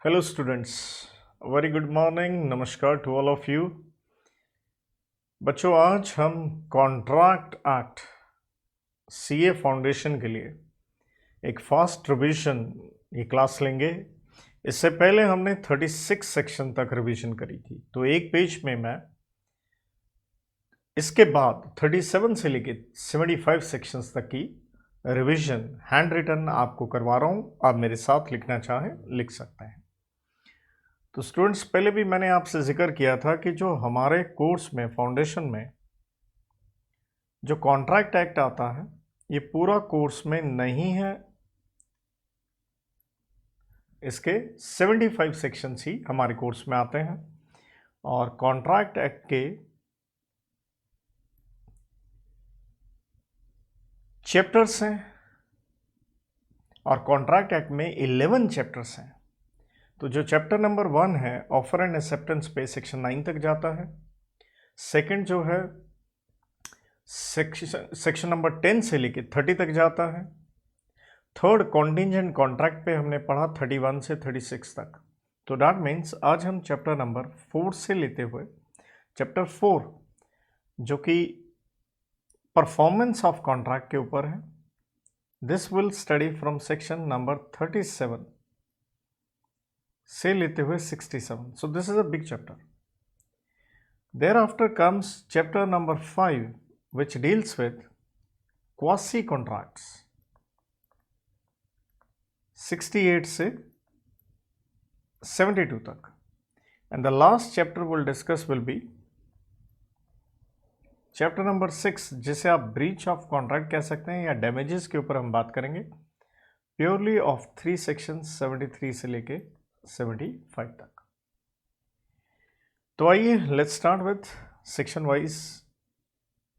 Hello students, very good morning, नमस्कार to all of you. बच्चों, आज हम कॉन्ट्रैक्ट एक्ट सीए फाउंडेशन के लिए एक फास्ट रिवीजन ये क्लास लेंगे। इससे पहले हमने 36 सेक्शन तक रिवीजन करी थी, तो एक पेज में मैं इसके बाद 37 से लेके 75 सेक्शंस तक की रिवीजन हैंड रिटन आपको करवा रहा हूँ। आप मेरे साथ लिखना चाहें लिख सकते हैं। तो स्टूडेंट्स, पहले भी मैंने आपसे जिक्र किया था कि जो हमारे कोर्स में फाउंडेशन में जो कॉन्ट्रैक्ट एक्ट आता है, ये पूरा कोर्स में नहीं है। इसके 75 सेक्शंस ही हमारे कोर्स में आते हैं और कॉन्ट्रैक्ट एक्ट के चैप्टर्स हैं और कॉन्ट्रैक्ट एक्ट में 11 चैप्टर्स हैं। तो जो चैप्टर नंबर 1 है ऑफर एंड एक्सेप्टेंस पे सेक्शन 9 तक जाता है। सेकंड जो है सेक्शन नंबर 10 से लेके 30 तक जाता है। थर्ड कॉन्टिंजेंट कॉन्ट्रैक्ट पे हमने पढ़ा 31 से 36 तक। तो डैट मीन्स आज हम चैप्टर नंबर 4 से लेते हुए चैप्टर 4 जो कि परफॉर्मेंस ऑफ कॉन्ट्रैक्ट के ऊपर है, this will study from section number 37 से लेते हुए 67. सो this is a big chapter. Thereafter comes chapter number 5, which deals with quasi contracts 68 से 72 तक. And the last chapter we'll discuss will be chapter number 6, जिसे आप breach of contract कह सकते हैं या damages के ऊपर हम बात करेंगे, purely of 3 sections 73 से लेके 75 तक. तो आइए let's start with section wise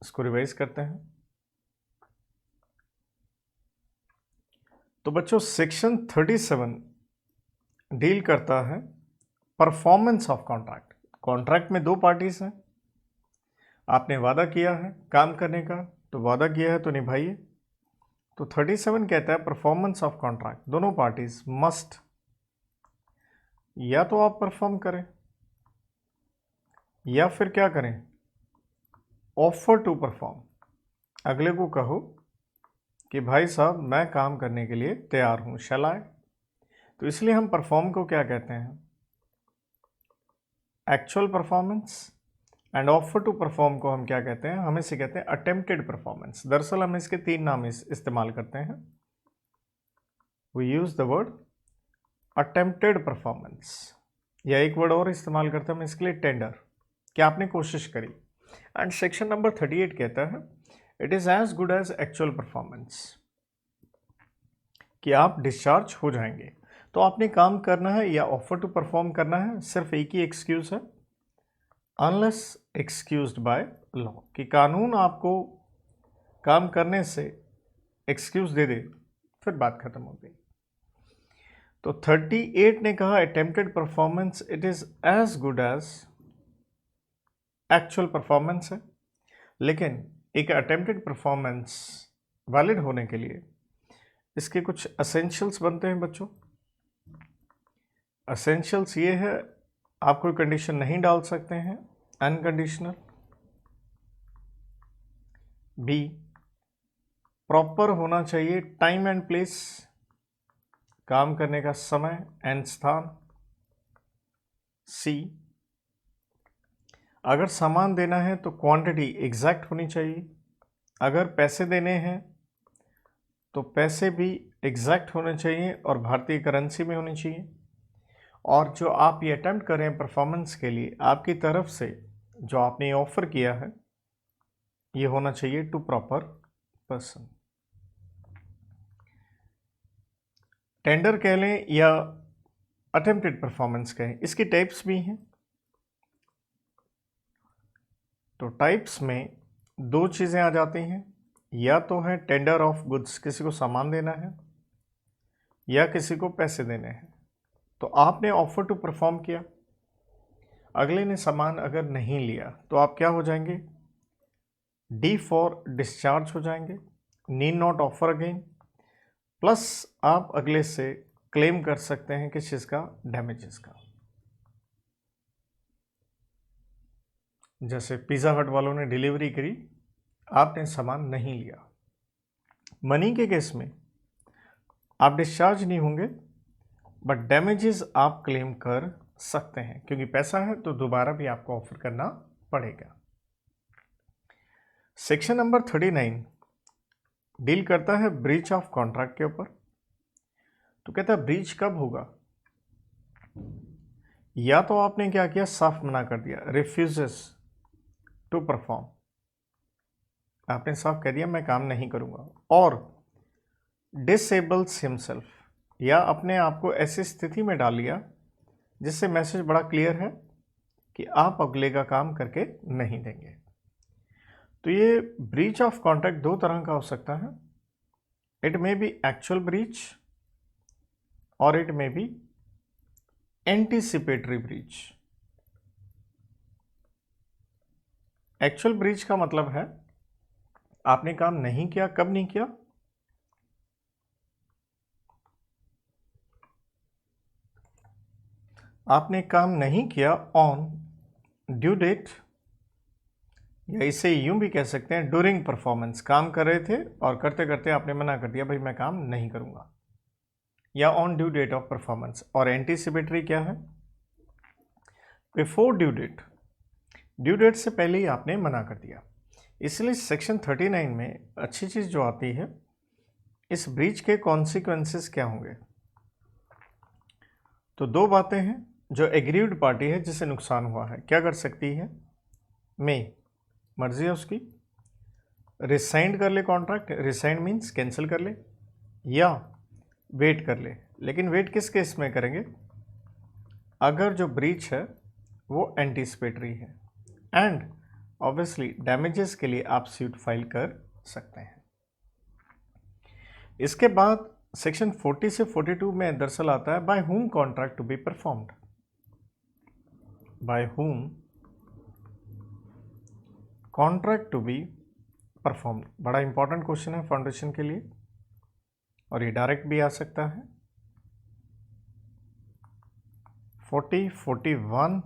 इसको रिवाइज करते हैं. तो बच्चों, सेक्शन 37 डील करता है परफॉर्मेंस ऑफ कॉन्ट्रैक्ट. कॉन्ट्रैक्ट में दो पार्टीज हैं. आपने वादा किया है काम करने का, तो वादा किया है तो निभाइए. तो 37 कहता है परफॉर्मेंस ऑफ कॉन्ट्रैक्ट. दोनों पार्टीज मस्ट या तो आप परफॉर्म करें या फिर क्या करें, ऑफर टू परफॉर्म. अगले को कहो कि भाई साहब मैं काम करने के लिए तैयार हूं, शैल आई. तो इसलिए हम परफॉर्म को क्या कहते हैं, actual performance. And offer to perform को हम क्या कहते हैं, हम इसे कहते हैं अटेम्प्टेड परफॉर्मेंस. दरअसल हम इसके 3 नाम इस्तेमाल करते हैं. We use the word attempted performance, या एक वर्ड और इस्तेमाल करते हैं हम इसके लिए, टेंडर, कि आपने कोशिश करी. एंड सेक्शन नंबर 38 कहता है it is as good as actual performance, कि आप डिस्चार्ज हो जाएंगे. तो आपने काम करना है या ऑफर टू परफॉर्म करना है. सिर्फ एक ही एक्सक्यूज है, अनलेस एक्सक्यूज्ड बाय लॉ, कि कानून आपको काम करने से एक्सक्यूज दे दे, फिर बात खत्म हो गई. तो 38 ने कहा attempted performance it is as good as actual performance है. लेकिन एक अटेम्प्टेड परफॉर्मेंस वैलिड होने के लिए इसके कुछ असेंशियल्स बनते हैं बच्चों. असेंशियल्स ये है, आप कोई कंडीशन नहीं डाल सकते हैं अनकंडीशनल. बी, प्रॉपर होना चाहिए टाइम एंड प्लेस, काम करने का समय एंड स्थान. सी, अगर सामान देना है तो क्वांटिटी एग्जैक्ट होनी चाहिए. अगर पैसे देने हैं तो पैसे भी एग्जैक्ट होने चाहिए और भारतीय करेंसी में होनी चाहिए. और जो आप ये अटेम्प्ट कर रहे हैं परफॉर्मेंस के लिए, आपकी तरफ से जो आपने ऑफर किया है ये होना चाहिए टू प्रॉपर पर्सन. टेंडर कह लें या अटेम्प्टेड परफॉर्मेंस कहें, इसकी टाइप्स भी हैं. तो टाइप्स में दो चीज़ें आ जाती हैं, या तो है टेंडर ऑफ गुड्स, किसी को सामान देना है, या किसी को पैसे देने हैं. तो आपने ऑफर टू परफॉर्म किया, अगले ने सामान अगर नहीं लिया तो आप क्या हो जाएंगे, डी फॉर डिस्चार्ज हो जाएंगे, need not offer again. Plus आप अगले से क्लेम कर सकते हैं किस चीज़ का, डैमेजेस का। जैसे पिज़्ज़ा हट वालों ने डिलीवरी करी, आपने सामान नहीं लिया। मनी के केस में आप डिस्चार्ज नहीं होंगे, बट डैमेजेस आप क्लेम कर सकते हैं, क्योंकि पैसा है तो दोबारा भी आपको ऑफर करना पड़ेगा। सेक्शन नंबर 39 डील करता है ब्रीच ऑफ कॉन्ट्रैक्ट के ऊपर। तो कहता है ब्रीच कब होगा, या तो आपने क्या किया, साफ मना कर दिया, रिफ्यूजेस टू परफॉर्म, आपने साफ कह दिया मैं काम नहीं करूंगा, और डिसेबल्स हिमसेल्फ, या अपने आप को ऐसी स्थिति में डाल लिया जिससे मैसेज बड़ा क्लियर है कि आप अगले का काम करके नहीं देंगे। तो ये ब्रीच ऑफ कॉन्ट्रैक्ट दो तरह का हो सकता है, it may be actual breach और it may be anticipatory breach. Actual breach का मतलब है आपने काम नहीं किया, कब नहीं किया, आपने काम नहीं किया ऑन ड्यू डेट, या इसे यूं भी कह सकते हैं ड्यूरिंग परफॉर्मेंस, काम कर रहे थे और करते करते आपने मना कर दिया भाई मैं काम नहीं करूंगा, या on due date of performance. और एंटीसिपेटरी क्या है, before due date, due date से पहले ही आपने मना कर दिया। इसलिए सेक्शन 39 में अच्छी चीज़ जो आती है, इस ब्रीच के कॉन्सिक्वेंसेस क्या होंगे। तो दो बातें हैं, जो एग्रीव्ड पार्टी है जिसे नुकसान हुआ है क्या कर सकती है, में मर्जी है उसकी, रिसाइंड कर ले कॉन्ट्रैक्ट, रिसाइंड मीन्स कैंसिल कर ले, या वेट कर ले। लेकिन वेट किस केस में करेंगे, अगर जो ब्रीच है वो एंटीसिपेटरी है, एंड ऑब्वियसली डैमेजेस के लिए आप सूट फाइल कर सकते हैं। इसके बाद सेक्शन 40 से 42 में दरअसल आता है by whom contract to be performed, by whom contract to be performed. बड़ा इंपॉर्टेंट क्वेश्चन है फाउंडेशन के लिए, और ये डायरेक्ट भी आ सकता है। 40, 41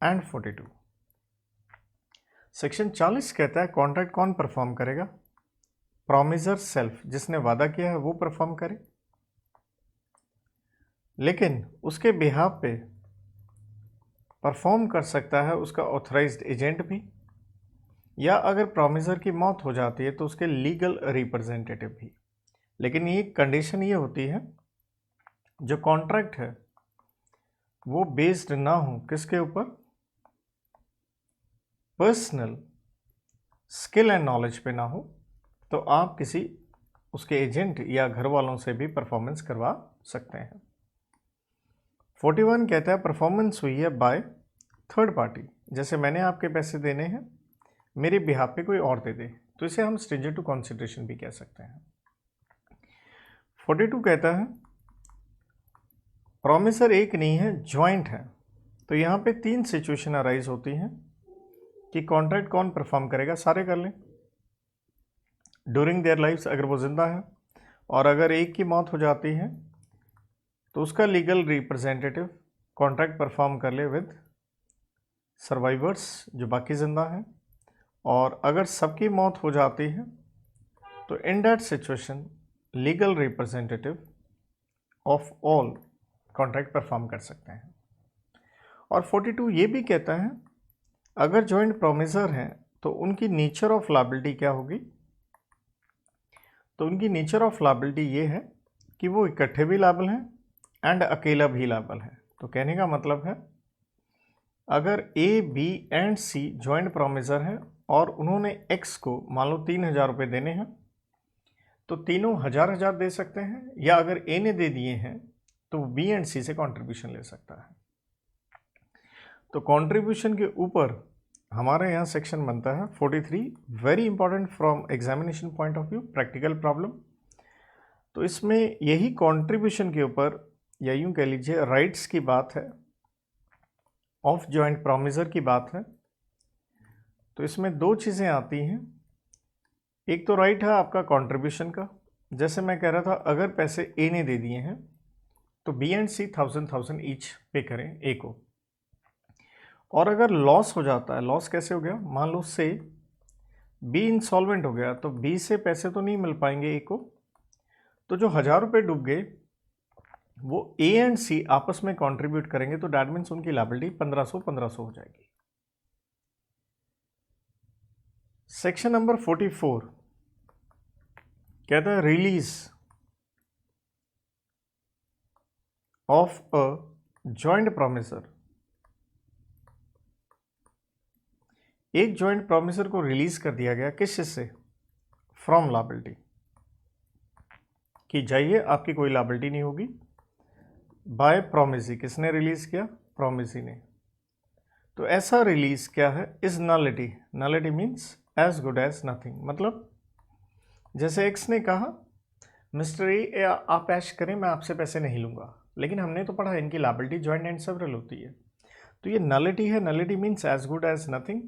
एंड 42। सेक्शन 40 कहता है कॉन्ट्रैक्ट कौन परफॉर्म करेगा, प्रॉमिसर सेल्फ, जिसने वादा किया है वो परफॉर्म करे, लेकिन उसके बिहाफ पे परफॉर्म कर सकता है उसका ऑथराइज्ड एजेंट भी, या अगर प्रॉमिसर की मौत हो जाती है तो उसके लीगल रिप्रेजेंटेटिव भी। लेकिन ये कंडीशन ये होती है जो कॉन्ट्रैक्ट है वो बेस्ड ना हो किसके ऊपर, पर्सनल स्किल एंड नॉलेज पे ना हो, तो आप किसी उसके एजेंट या घर वालों से भी परफॉर्मेंस करवा सकते हैं। 41 कहता है परफॉर्मेंस हुई है बाय थर्ड पार्टी, जैसे मैंने आपके पैसे देने हैं, मेरे बिहाफ पे कोई और दे दे, तो इसे हम स्ट्रेंजर टू कंसिडरेशन भी कह सकते हैं। 42 कहता है प्रॉमिसर एक नहीं है, ज्वाइंट है। तो यहाँ पे तीन सिचुएशन अराइज होती हैं कि कॉन्ट्रैक्ट कौन परफॉर्म करेगा, सारे कर लें ड्यूरिंग देयर लाइफ्स अगर वो जिंदा है, और अगर एक की मौत हो जाती है तो उसका लीगल रिप्रेजेंटेटिव कॉन्ट्रैक्ट परफॉर्म कर ले विद सर्वाइवर्स जो बाकी जिंदा हैं, और अगर सबकी मौत हो जाती है तो in that situation legal representative of all contract perform कर सकते हैं। और 42 ये भी कहता है अगर जॉइंट प्रोमिसर हैं तो उनकी नेचर ऑफ लायबिलिटी क्या होगी, तो उनकी नेचर ऑफ लायबिलिटी ये है कि वो इकट्ठे भी लायबल हैं एंड अकेला भी लायबल है। तो कहने का मतलब है अगर A B and C joint promisor हैं और उन्होंने एक्स को मान लो 3,000 रुपये देने हैं, तो तीनों 1,000 दे सकते हैं, या अगर ए ने दे दिए हैं तो बी एंड सी से कंट्रीब्यूशन ले सकता है। तो कंट्रीब्यूशन के ऊपर हमारे यहाँ सेक्शन बनता है 43, very important from examination point of view, practical problem. तो इसमें यही कंट्रीब्यूशन के ऊपर, या यूँ कह लीजिए राइट्स की बात है, ऑफ जॉइंट प्रोमिसर की बात है। तो इसमें दो चीज़ें आती हैं, एक तो राइट है आपका कंट्रीब्यूशन का, जैसे मैं कह रहा था अगर पैसे ए ने दे दिए हैं तो बी एंड सी 1000 ईच पे करें ए को। और अगर लॉस हो जाता है, लॉस कैसे हो गया, मान लो से बी इंसॉल्वेंट हो गया तो बी से पैसे तो नहीं मिल पाएंगे ए को, तो जो 1000 रुपये डूब गए वो ए एंड सी आपस में कंट्रीब्यूट करेंगे, तो दैट मीन्स उनकी लायबिलिटी 1500 हो जाएगी। सेक्शन नंबर 44 कहता है release of a joint promiser. एक जॉइंट प्रॉमिसर को रिलीज कर दिया गया, किस चीज से, फ्रॉम लायबिलिटी, कि जाइए आपकी कोई लायबिलिटी नहीं होगी, बाय प्रॉमिसी। किसने रिलीज किया, प्रॉमिसी ने। तो ऐसा रिलीज क्या है, is nullity. Nullity means as good as nothing. मतलब जैसे एक्स ने कहा मिस्टर ए आप ऐश करें, मैं आपसे पैसे नहीं लूंगा, लेकिन हमने तो पढ़ा इनकी लायबिलिटी जॉइंट एंड सेवरल होती है, तो ये नलिटी है। Nullity means as good as nothing.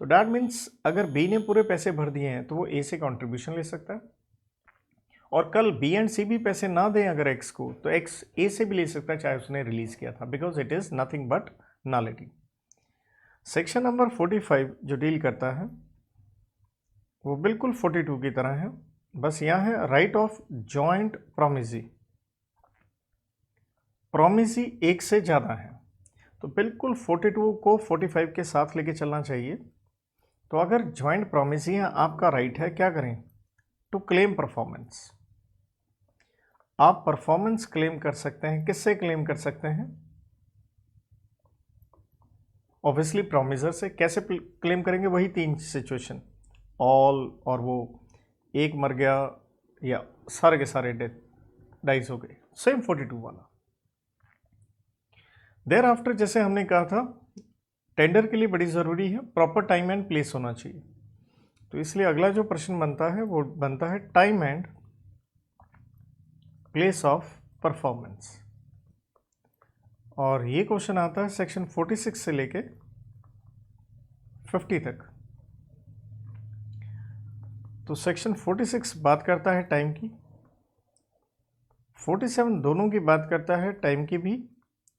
तो डैट मीन्स अगर बी ने पूरे पैसे भर दिए हैं तो वो ए से कॉन्ट्रीब्यूशन ले सकता है, और कल बी एंड सी भी पैसे ना दें अगर एक्स को, तो एक्स ए से भी ले सकता है चाहे उसने रिलीज किया था, because it is nothing but nullity. Section number 45 जो डील करता है वो बिल्कुल 42 की तरह है, बस यहाँ है right of joint promisee. Promisee एक से ज़्यादा है, तो बिल्कुल 42 को 45 के साथ लेके चलना चाहिए। तो अगर जॉइंट प्रॉमिसी है, आपका राइट है, क्या करें, टू क्लेम परफॉर्मेंस। आप परफॉर्मेंस क्लेम कर सकते हैं, किससे क्लेम कर सकते हैं, ऑब्वियसली प्रॉमिसर से। कैसे क्लेम करेंगे, वही 3 सिचुएशन, ऑल, और वो एक मर गया, या सारे के सारे डेथ डाइज हो गए, सेम 42 वाला। देयर आफ्टर जैसे हमने कहा था टेंडर के लिए बड़ी ज़रूरी है प्रॉपर टाइम एंड प्लेस होना चाहिए, तो इसलिए अगला जो प्रश्न बनता है वो बनता है time and place of performance. और ये क्वेश्चन आता है सेक्शन 46 से लेके 50 तक। तो सेक्शन 46 बात करता है टाइम की, 47 दोनों की बात करता है, टाइम की भी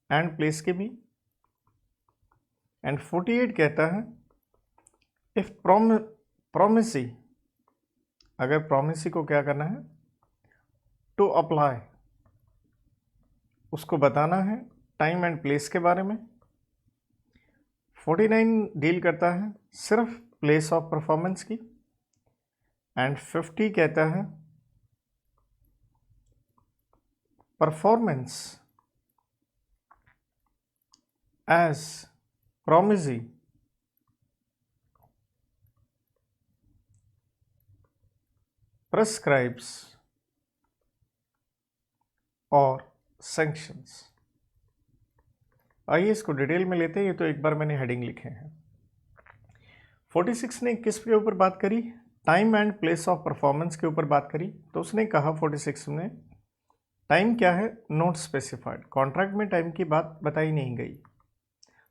एंड प्लेस की भी, एंड 48 कहता है इफ प्रोमिसी, अगर प्रोमिसी को क्या करना है, टू अप्लाई, उसको बताना है टाइम एंड प्लेस के बारे में। 49 डील करता है सिर्फ प्लेस ऑफ परफॉर्मेंस की, एंड 50 कहता है परफॉर्मेंस एज promisee prescribes और sanctions। आइए इसको डिटेल में लेते हैं, ये तो एक बार मैंने हेडिंग लिखे हैं। 46 ने किस के ऊपर बात करी, time and place of performance के ऊपर बात करी। तो उसने कहा 46 में टाइम क्या है, नॉट स्पेसिफाइड, कॉन्ट्रैक्ट में टाइम की बात बताई नहीं गई,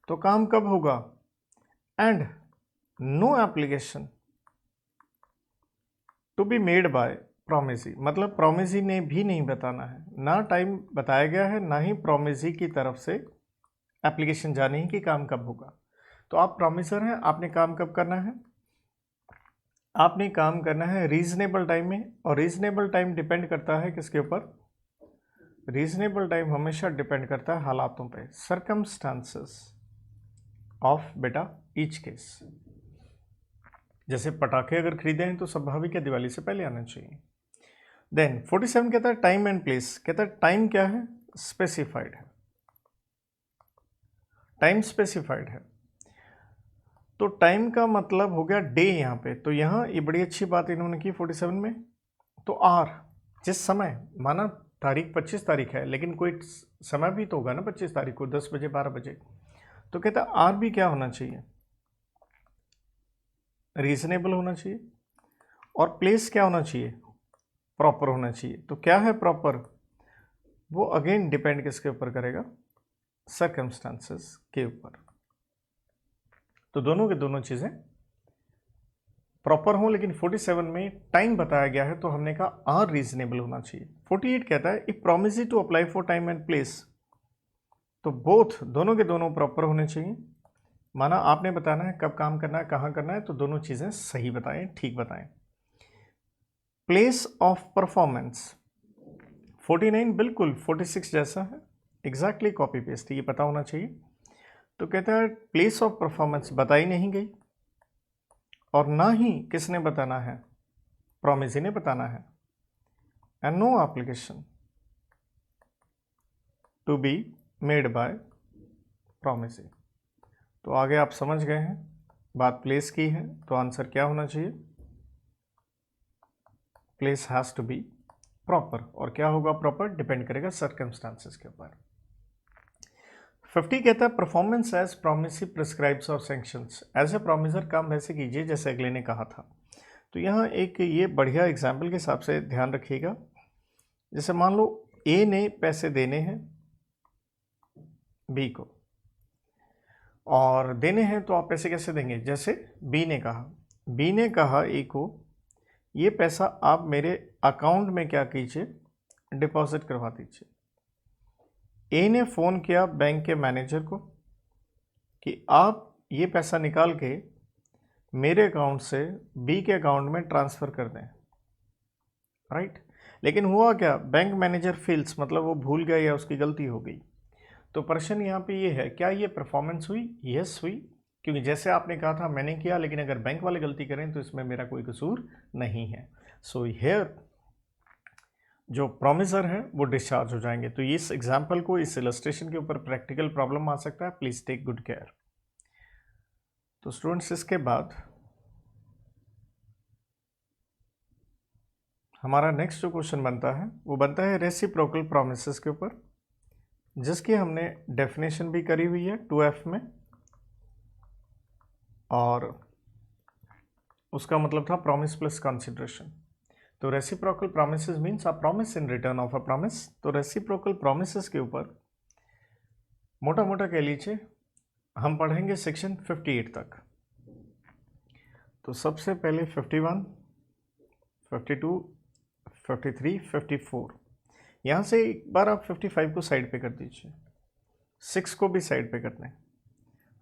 तो काम कब होगा, and no application to be made by promisee. मतलब प्रोमिसी ने भी नहीं बताना है, ना टाइम बताया गया है, ना ही प्रोमिसी की तरफ से एप्लीकेशन जानी है कि काम कब होगा। तो आप प्रोमिसर हैं, आपने काम कब करना है, आपने काम करना है रीजनेबल टाइम में, और रीजनेबल टाइम डिपेंड करता है किसके ऊपर, रीजनेबल टाइम हमेशा डिपेंड करता है हालातों पे, सर्कमस्टांसेस ऑफ बेटा ईच केस। जैसे पटाखे अगर खरीदे हैं तो स्वाभाविक है दिवाली से पहले आना चाहिए। देन 47 कहता है टाइम एंड प्लेस, कहता है टाइम क्या है, स्पेसिफाइड है, टाइम स्पेसिफाइड है। तो टाइम का मतलब हो गया डे यहाँ पे, तो यहाँ ये बड़ी अच्छी बात इन्होंने की 47 में। तो आर, जिस समय, माना तारीख 25 तारीख है, लेकिन कोई समय भी तो होगा ना 25 तारीख को 10 बजे 12 बजे, तो कहता है आर भी क्या होना चाहिए, रीजनेबल होना चाहिए, और प्लेस क्या होना चाहिए, प्रॉपर होना चाहिए। तो क्या है प्रॉपर, वो अगेन डिपेंड किसके ऊपर करेगा, सर्कमस्टांसेस के ऊपर। तो दोनों के दोनों चीज़ें प्रॉपर हो, लेकिन 47 में टाइम बताया गया है तो हमने कहा आर रीजनेबल होना चाहिए। 48 कहता है if promise to apply for time and place, तो बोथ दोनों के दोनों प्रॉपर होने चाहिए। माना आपने बताना है कब काम करना है, कहाँ करना है, तो दोनों चीज़ें सही बताएं, ठीक बताएं। प्लेस ऑफ परफॉर्मेंस 49 बिल्कुल 46 जैसा है, एग्जैक्टली कॉपी पेस्ट, ये पता होना चाहिए। तो कहता है प्लेस ऑफ परफॉर्मेंस बताई नहीं गई, और ना ही किसने बताना है, प्रॉमिसी ने बताना है। And no application to be made by promisee. तो आगे आप समझ गए हैं, बात प्लेस की है तो आंसर क्या होना चाहिए, place has to be proper. और क्या होगा प्रॉपर, डिपेंड करेगा सर्कमस्टांसेस के ऊपर। 50 कहता है परफॉर्मेंस एज प्रॉमिसी प्रिस्क्राइब्स और सैंक्शंस, एज ए प्रॉमिसर काम वैसे कीजिए जैसे अगले ने कहा था। तो यहाँ एक ये बढ़िया एग्जाम्पल के हिसाब से ध्यान रखिएगा। जैसे मान लो ए ने पैसे देने हैं बी को, और देने हैं तो आप पैसे कैसे देंगे, जैसे बी ने कहा ए को ये पैसा आप मेरे अकाउंट में क्या कीजिए, डिपॉजिट करवा दीजिए। ए ने फ़ोन किया बैंक के मैनेजर को कि आप ये पैसा निकाल के मेरे अकाउंट से बी के अकाउंट में ट्रांसफ़र कर दें, राइट। लेकिन हुआ क्या, बैंक मैनेजर फेल्स, मतलब वो भूल गया या उसकी गलती हो गई। तो प्रश्न यहाँ पे ये है, क्या ये परफॉर्मेंस हुई, यस हुई, क्योंकि जैसे आपने कहा था मैंने किया, लेकिन अगर बैंक वाले गलती करें तो इसमें मेरा कोई कसूर नहीं है। सो हियर जो प्रॉमिसर है वो डिस्चार्ज हो जाएंगे। तो इस एग्जाम्पल को, इस इलस्ट्रेशन के ऊपर प्रैक्टिकल प्रॉब्लम आ सकता है, प्लीज़ टेक गुड केयर। तो स्टूडेंट्स इसके बाद हमारा नेक्स्ट जो क्वेश्चन बनता है वो बनता है रेसिप्रोकल प्रॉमिसेस के ऊपर, जिसकी हमने डेफिनेशन भी करी हुई है 2F में, और उसका मतलब था प्रॉमिस प्लस कंसिडरेशन। तो reciprocal promises means a promise in return of a promise. तो रेसिप्रोकल प्रॉमिसेस के ऊपर मोटा मोटा कह लीजिए हम पढ़ेंगे सेक्शन 58 तक। तो सबसे पहले 51, 52, 53, 54, यहाँ से एक बार आप 55 को साइड पे कर दीजिए, 6 को भी साइड पे कर दें,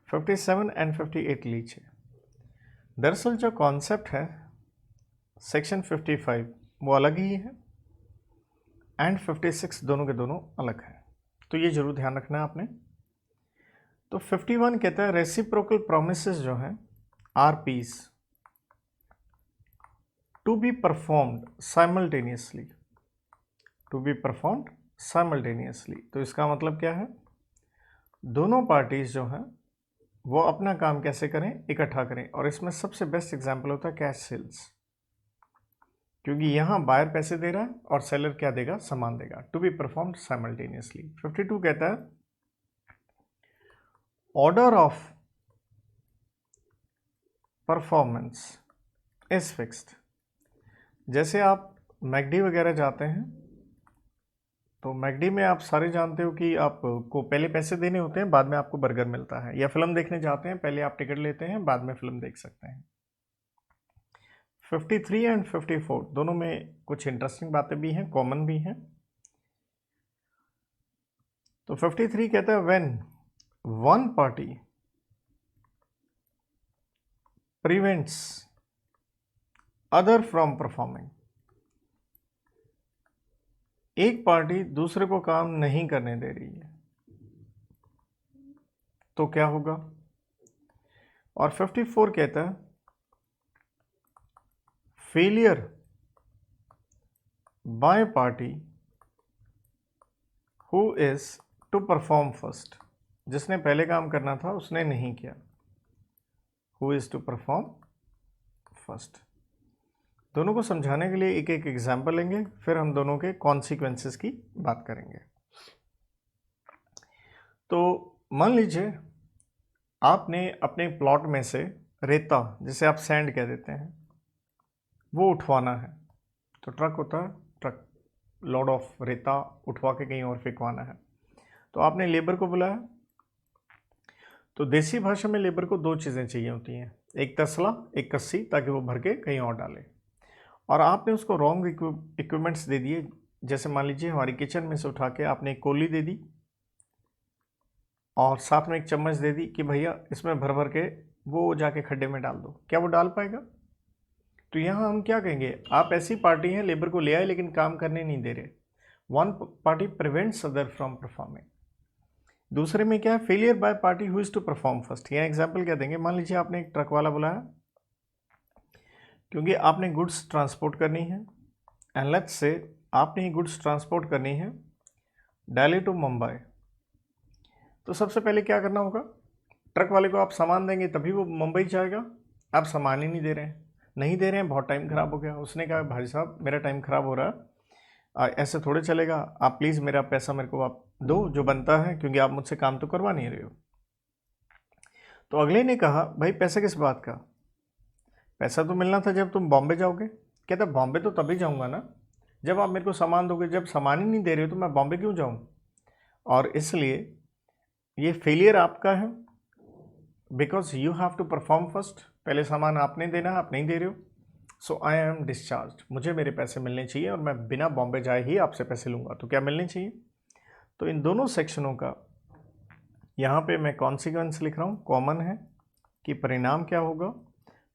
57 एंड 58 लीजिए। दरअसल जो कॉन्सेप्ट है सेक्शन 55 वो अलग ही है, एंड 56 दोनों के दोनों अलग हैं, तो ये जरूर ध्यान रखना है आपने। तो 51 कहता है रेसिप्रोकल प्रोमिसेस जो हैं are piece to be performed simultaneously, to be performed simultaneously. तो इसका मतलब क्या है, दोनों पार्टीज जो हैं वो अपना काम कैसे करें, इकट्ठा करें। और इसमें सबसे बेस्ट एग्जांपल होता है कैश सेल्स, क्योंकि यहाँ बायर पैसे दे रहा है और सेलर क्या देगा, सामान देगा। To be performed simultaneously. 52 कहता है order of performance is fixed. जैसे आप मैकडी वगैरह जाते हैं तो मैकडी में आप सारे जानते हो कि आपको पहले पैसे देने होते हैं, बाद में आपको बर्गर मिलता है। या फिल्म देखने जाते हैं, पहले आप टिकट लेते हैं, बाद में फिल्म देख सकते हैं। 53 एंड 54 दोनों में कुछ इंटरेस्टिंग बातें भी हैं, कॉमन भी हैं। तो 53 कहता है when one party prevents other from performing, एक पार्टी दूसरे को काम नहीं करने दे रही है तो क्या होगा। और 54 कहता है failure by party who is to perform first, जिसने पहले काम करना था उसने नहीं किया, who is to perform first. दोनों को समझाने के लिए एक एक एग्जाम्पल लेंगे, फिर हम दोनों के कॉन्सिक्वेंसेस की बात करेंगे। तो मान लीजिए आपने अपने प्लॉट में से रेता, जिसे आप सैंड कह देते हैं, वो उठवाना है। तो ट्रक होता है, ट्रक लोड ऑफ रेता उठवा के कहीं और फेंकवाना है। तो आपने लेबर को बुलाया, तो देसी भाषा में लेबर को दो चीज़ें चाहिए होती हैं, एक तसला, एक कस्सी, ताकि वो भर के कहीं और डाले। और आपने उसको रॉन्ग इक्विपमेंट्स दे दिए। जैसे मान लीजिए हमारी किचन में से उठा के आपने एक कोली दे दी और साथ में एक चम्मच दे दी कि भैया इसमें भर भर के वो जाके खड्डे में डाल दो, क्या वो डाल पाएगा? तो यहाँ हम क्या कहेंगे, आप ऐसी पार्टी हैं लेबर को ले आए लेकिन काम करने नहीं दे रहे। One party prevents other from performing. दूसरे में क्या है, failure by party who is to perform first. यहाँ एग्जाम्पल क्या देंगे, मान लीजिए आपने एक ट्रक वाला बुलाया क्योंकि आपने गुड्स ट्रांसपोर्ट करनी है, एंड लेट्स से आपने ही गुड्स ट्रांसपोर्ट करनी है दिल्ली टू मुंबई। तो सबसे पहले क्या करना होगा, ट्रक वाले को आप सामान देंगे तभी वो मुंबई जाएगा। आप सामान ही नहीं दे रहे हैं, बहुत टाइम ख़राब हो गया। उसने कहा भाई साहब मेरा टाइम ख़राब हो रहा है, ऐसे थोड़े चलेगा, आप प्लीज़ मेरा पैसा मेरे को आप दो जो बनता है, क्योंकि आप मुझसे काम तो करवा नहीं रहे हो। तो अगले ने कहा भाई पैसा किस बात का, पैसा तो मिलना था जब तुम बॉम्बे जाओगे। कहता बॉम्बे तो तभी जाऊँगा ना जब आप मेरे को सामान दोगे, जब सामान ही नहीं दे रहे हो तो मैं बॉम्बे क्यों जाऊँ। और इसलिए ये फेलियर आपका है, because you have to perform first. पहले सामान आपने देना है, आप नहीं दे रहे हो, सो आई एम डिस्चार्ज। मुझे मेरे पैसे मिलने चाहिए और मैं बिना बॉम्बे जाए ही आपसे पैसे लूँगा। तो क्या मिलने चाहिए? तो इन दोनों सेक्शनों का यहाँ पे मैं कॉन्सिक्वेंस लिख रहा हूँ, कॉमन है कि परिणाम क्या होगा।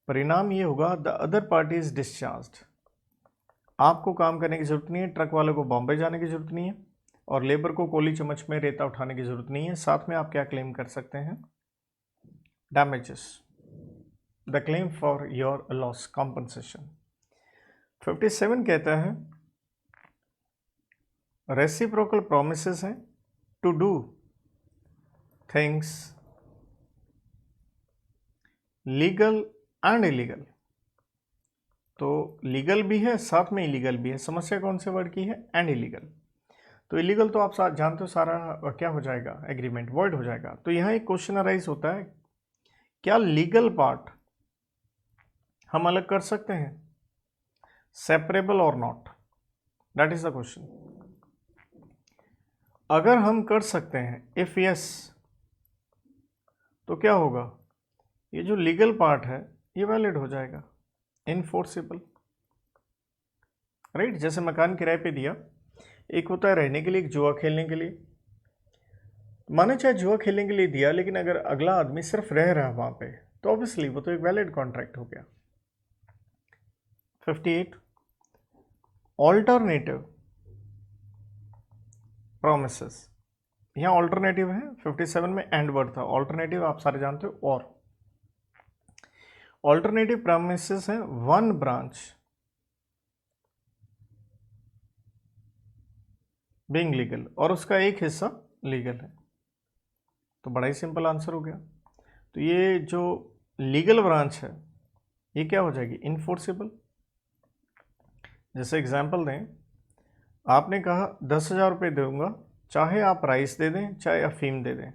परिणाम ये होगा the other party is discharged. आपको काम करने की ज़रूरत नहीं है, ट्रक वाले को बॉम्बे जाने की ज़रूरत नहीं है, और लेबर को कोली चम्मच में रेता उठाने की ज़रूरत नहीं है। साथ में आप क्या क्लेम कर सकते हैं, damages, the claim for your loss compensation. 57 कहता है रेसिप्रोकल प्रोमिसेस हैं to do things legal and illegal. तो लीगल भी है साथ में इलीगल भी है। समस्या कौन से वर्ड की है, एंड इलीगल। तो इलीगल तो आप जानते हो सारा क्या हो जाएगा, एग्रीमेंट वॉइड हो जाएगा। तो यहाँ एक क्वेश्चन अराइज होता है, क्या लीगल पार्ट हम अलग कर सकते हैं, सेपरेबल और not, that is the question. अगर हम कर सकते हैं, इफ यस, तो क्या होगा, ये जो लीगल पार्ट है ये वैलिड हो जाएगा, इनफोर्सेबल, राइट। जैसे मकान किराए पे दिया, एक होता है रहने के लिए, एक जुआ खेलने के लिए। माने चाहे जुआ खेलने के लिए दिया, लेकिन अगर अगला आदमी सिर्फ रह रहा है वहां पे, तो ऑब्वियसली वो तो एक वैलिड कॉन्ट्रैक्ट हो गया। 58 ऑल्टरनेटिव प्रोमिसेस। यहाँ ऑल्टरनेटिव है, 57 में एंड वर्ड था, ऑल्टरनेटिव आप सारे जानते हो। और ऑल्टरनेटिव प्रोमिसेस है वन ब्रांच बीइंग लीगल, और उसका एक हिस्सा लीगल है। तो बड़ा ही सिंपल आंसर हो गया। तो ये जो लीगल ब्रांच है ये क्या हो जाएगी, इनफोर्सेबल। जैसे एग्जांपल दें, आपने कहा 10,000 रुपये दूंगा, चाहे आप राइस दे दें चाहे अफीम दे दें।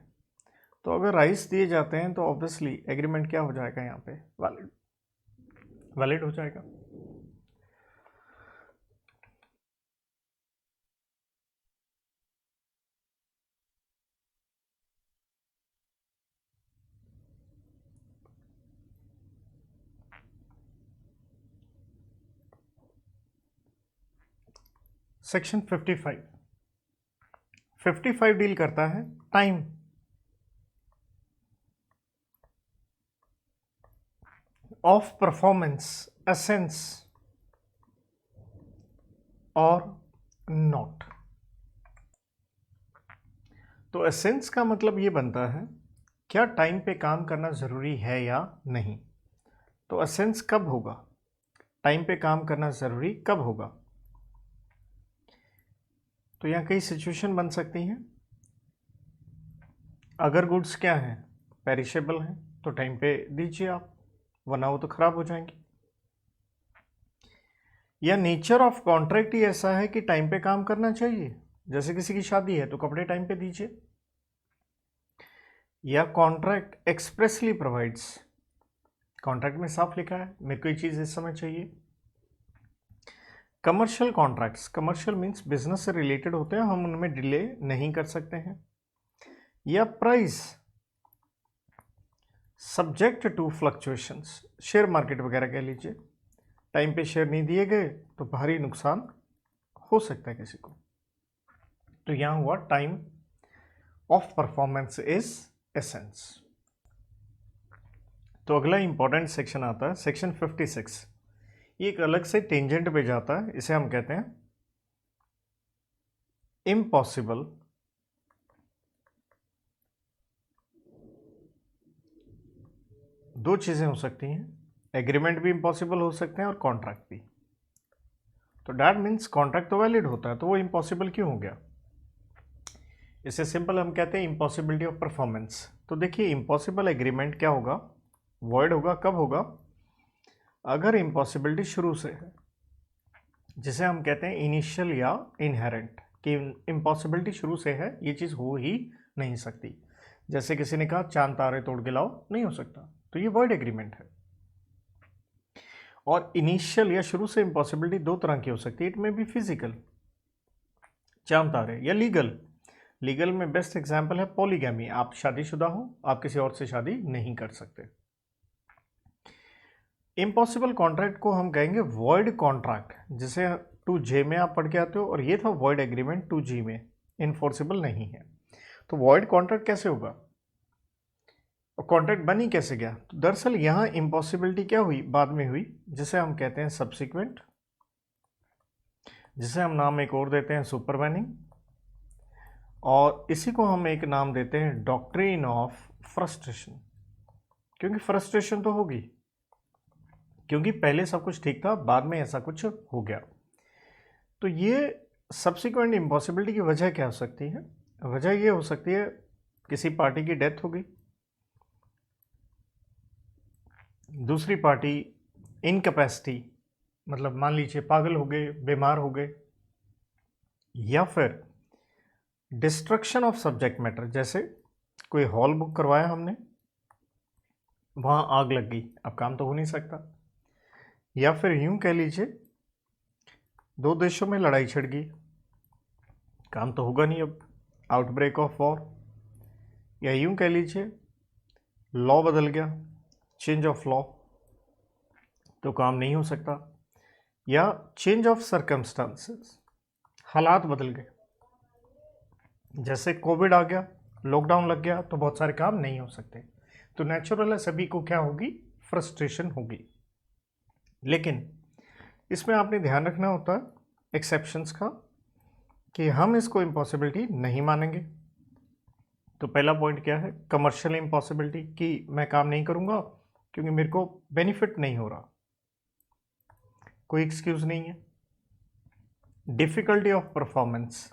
तो अगर राइस दिए जाते हैं तो ऑब्वियसली एग्रीमेंट क्या हो जाएगा, यहाँ पे वैलिड हो जाएगा। सेक्शन 55 डील करता है टाइम। ऑफ परफॉर्मेंस, एसेंस और नॉट। तो एसेंस का मतलब ये बनता है क्या टाइम पे काम करना ज़रूरी है या नहीं। तो एसेंस कब होगा, टाइम पे काम करना ज़रूरी कब होगा। तो यहाँ कई सिचुएशन बन सकती हैं। अगर गुड्स क्या हैं, पेरिशेबल हैं, तो टाइम पे दीजिए आप, वरना वो तो ख़राब हो जाएंगे। या नेचर ऑफ कॉन्ट्रैक्ट ही ऐसा है कि टाइम पे काम करना चाहिए, जैसे किसी की शादी है तो कपड़े टाइम पे दीजिए। या कॉन्ट्रैक्ट एक्सप्रेसली प्रोवाइड्स, कॉन्ट्रैक्ट में साफ लिखा है मेरे को ये चीज़ इस समय चाहिए। Commercial contracts, commercial means business से रिलेटेड होते हैं, हम उनमें डिले नहीं कर सकते हैं। या price, subject to fluctuations, share market वगैरह कह लीजिए, टाइम पे शेयर नहीं दिए गए तो भारी नुकसान हो सकता है किसी को। तो यहाँ हुआ time of performance is essence. तो अगला इंपॉर्टेंट सेक्शन आता है सेक्शन 56। ये एक अलग से टेंजेंट पे जाता है, इसे हम कहते हैं इम्पॉसिबल दो चीज़ें हो सकती हैं, एग्रीमेंट भी इम्पॉसिबल हो सकते हैं और कॉन्ट्रैक्ट भी। तो डैट मीन्स कॉन्ट्रैक्ट तो वैलिड होता है, तो वो इम्पॉसिबल क्यों हो गया? इसे सिंपल हम कहते हैं इम्पॉसिबिलिटी ऑफ परफॉर्मेंस। तो देखिए इम्पॉसिबल एग्रीमेंट क्या होगा, वॉइड होगा कब होगा? अगर इम्पॉसिबिलिटी शुरू से है, जिसे हम कहते हैं इनिशियल या इनहेरेंट, कि इम्पॉसिबिलिटी शुरू से है, ये चीज़ हो ही नहीं सकती। जैसे किसी ने कहा चांद तारे तोड़ के लाओ, नहीं हो सकता, तो ये वॉइड एग्रीमेंट है। और इनिशियल या शुरू से इम्पॉसिबिलिटी दो तरह की हो सकती है, इट में भी फिजिकल चांद तारे, या लीगल। लीगल में बेस्ट एग्जाम्पल है पॉलीगैमी, आप शादीशुदा हो, आप किसी और से शादी नहीं कर सकते। इम्पॉसिबल कॉन्ट्रैक्ट को हम कहेंगे वॉइड कॉन्ट्रैक्ट, जिसे 2J में आप पढ़ के आते हो, और ये था वॉइड एग्रीमेंट 2G में, इन्फोर्सिबल नहीं है। तो वॉइड कॉन्ट्रैक्ट कैसे होगा, कॉन्ट्रैक्ट बन ही कैसे गया? तो दरअसल यहाँ इम्पॉसिबिलिटी क्या हुई, बाद में हुई, जिसे हम कहते हैं सब्सिक्वेंट, जिसे हम नाम एक और देते हैं सुपरवेनिंग, और इसी को हम एक नाम देते हैं डॉक्ट्रिन ऑफ फ्रस्ट्रेशन। क्योंकि फ्रस्ट्रेशन तो होगी, क्योंकि पहले सब कुछ ठीक था, बाद में ऐसा कुछ हो गया। तो ये सब्सिक्वेंट इम्पॉसिबिलिटी की वजह क्या हो सकती है? वजह ये हो सकती है किसी पार्टी की डेथ हो गई, दूसरी पार्टी इनकैपेसिटी, मतलब मान लीजिए पागल हो गए, बीमार हो गए, या फिर डिस्ट्रक्शन ऑफ सब्जेक्ट मैटर, जैसे कोई हॉल बुक करवाया हमने, वहाँ आग लग गई, अब काम तो हो नहीं सकता। या फिर यूं कह लीजिए दो देशों में लड़ाई छिड़ गई, काम तो होगा नहीं अब, आउटब्रेक ऑफ वॉर। या यूं कह लीजिए लॉ बदल गया, चेंज ऑफ लॉ, तो काम नहीं हो सकता। या चेंज ऑफ सर्कमस्टांसेस, हालात बदल गए, जैसे कोविड आ गया, लॉकडाउन लग गया, तो बहुत सारे काम नहीं हो सकते। तो नेचुरल है सभी को क्या होगी, फ्रस्ट्रेशन होगी। लेकिन इसमें आपने ध्यान रखना होता है एक्सेप्शंस का, कि हम इसको इम्पॉसिबिलिटी नहीं मानेंगे। तो पहला पॉइंट क्या है, कमर्शियल इम्पॉसिबिलिटी, कि मैं काम नहीं करूंगा क्योंकि मेरे को बेनिफिट नहीं हो रहा, कोई एक्सक्यूज नहीं है। डिफ़िकल्टी ऑफ परफॉर्मेंस,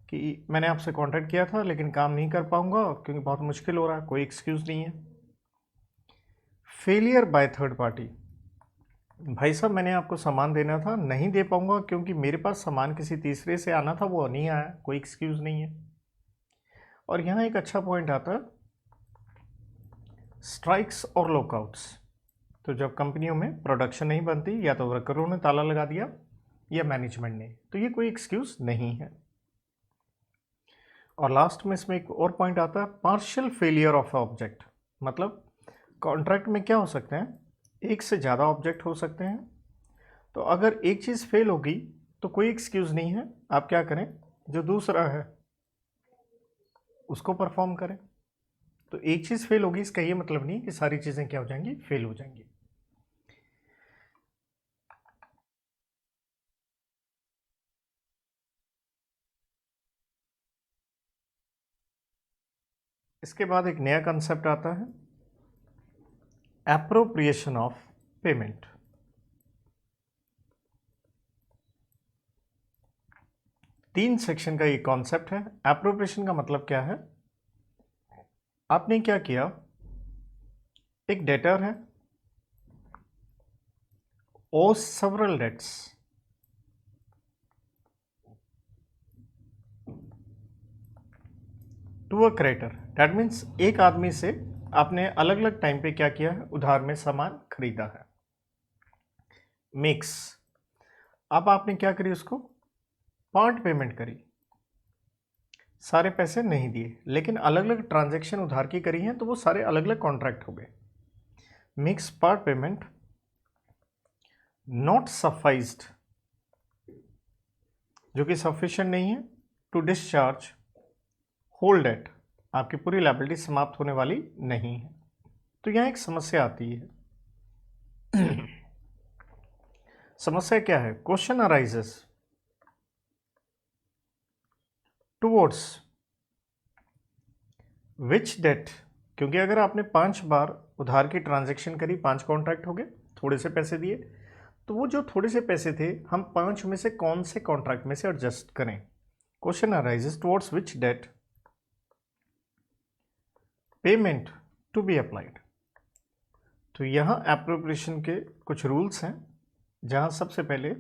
कि मैंने आपसे कॉन्टैक्ट किया था लेकिन काम नहीं कर पाऊंगा क्योंकि बहुत मुश्किल हो रहा है, कोई एक्सक्यूज नहीं है। फेलियर बाय थर्ड पार्टी, भाई साहब मैंने आपको सामान देना था, नहीं दे पाऊंगा क्योंकि मेरे पास सामान किसी तीसरे से आना था, वो नहीं आया, कोई एक्सक्यूज नहीं है। और यहाँ एक अच्छा पॉइंट आता है स्ट्राइक्स और लॉकआउट्स। तो जब कंपनियों में प्रोडक्शन नहीं बनती, या तो वर्करों ने ताला लगा दिया या मैनेजमेंट ने, तो ये कोई एक्सक्यूज नहीं है। और लास्ट में इसमें एक और पॉइंट आता है पार्शियल फेलियर ऑफ ऑब्जेक्ट, मतलब कॉन्ट्रैक्ट में क्या हो सकते हैं, एक से ज़्यादा ऑब्जेक्ट हो सकते हैं। तो अगर एक चीज़ फेल होगी तो कोई एक्सक्यूज़ नहीं है, आप क्या करें, जो दूसरा है उसको परफॉर्म करें। तो एक चीज़ फेल होगी इसका ये मतलब नहीं कि सारी चीज़ें क्या हो जाएंगी, फेल हो जाएंगी। इसके बाद एक नया कंसेप्ट आता है एप्रोप्रिएशन ऑफ पेमेंट। तीन सेक्शन का ये कॉन्सेप्ट है। एप्रोप्रिएशन का मतलब क्या है, आपने क्या किया, एक डेटर है, owe several debts, to a creditor, that means एक आदमी से आपने अलग अलग टाइम पे क्या किया है, उधार में सामान खरीदा है। मिक्स, अब आपने क्या करी, उसको पार्ट पेमेंट करी, सारे पैसे नहीं दिए, लेकिन अलग अलग ट्रांजैक्शन उधार की करी हैं, तो वो सारे अलग अलग कॉन्ट्रैक्ट हो गए। मेक्स पार्ट पेमेंट नॉट सफाइज्ड, जो कि सफिशिएंट नहीं है, टू डिस्चार्ज होल डेट, आपकी पूरी लायबिलिटी समाप्त होने वाली नहीं है। तो यहाँ एक समस्या आती है। समस्या क्या है? Question arises towards which date, क्योंकि अगर आपने 5 बार उधार की ट्रांजैक्शन करी, 5 कॉन्ट्रैक्ट हो गए, थोड़े से पैसे दिए, तो वो जो थोड़े से पैसे थे हम 5 में से कौन से कॉन्ट्रैक्ट में से एडजस्ट करें। Question arises towards which date payment to be applied. तो यहाँ एप्रोप्रिएशन के कुछ रूल्स हैं, जहाँ सबसे पहले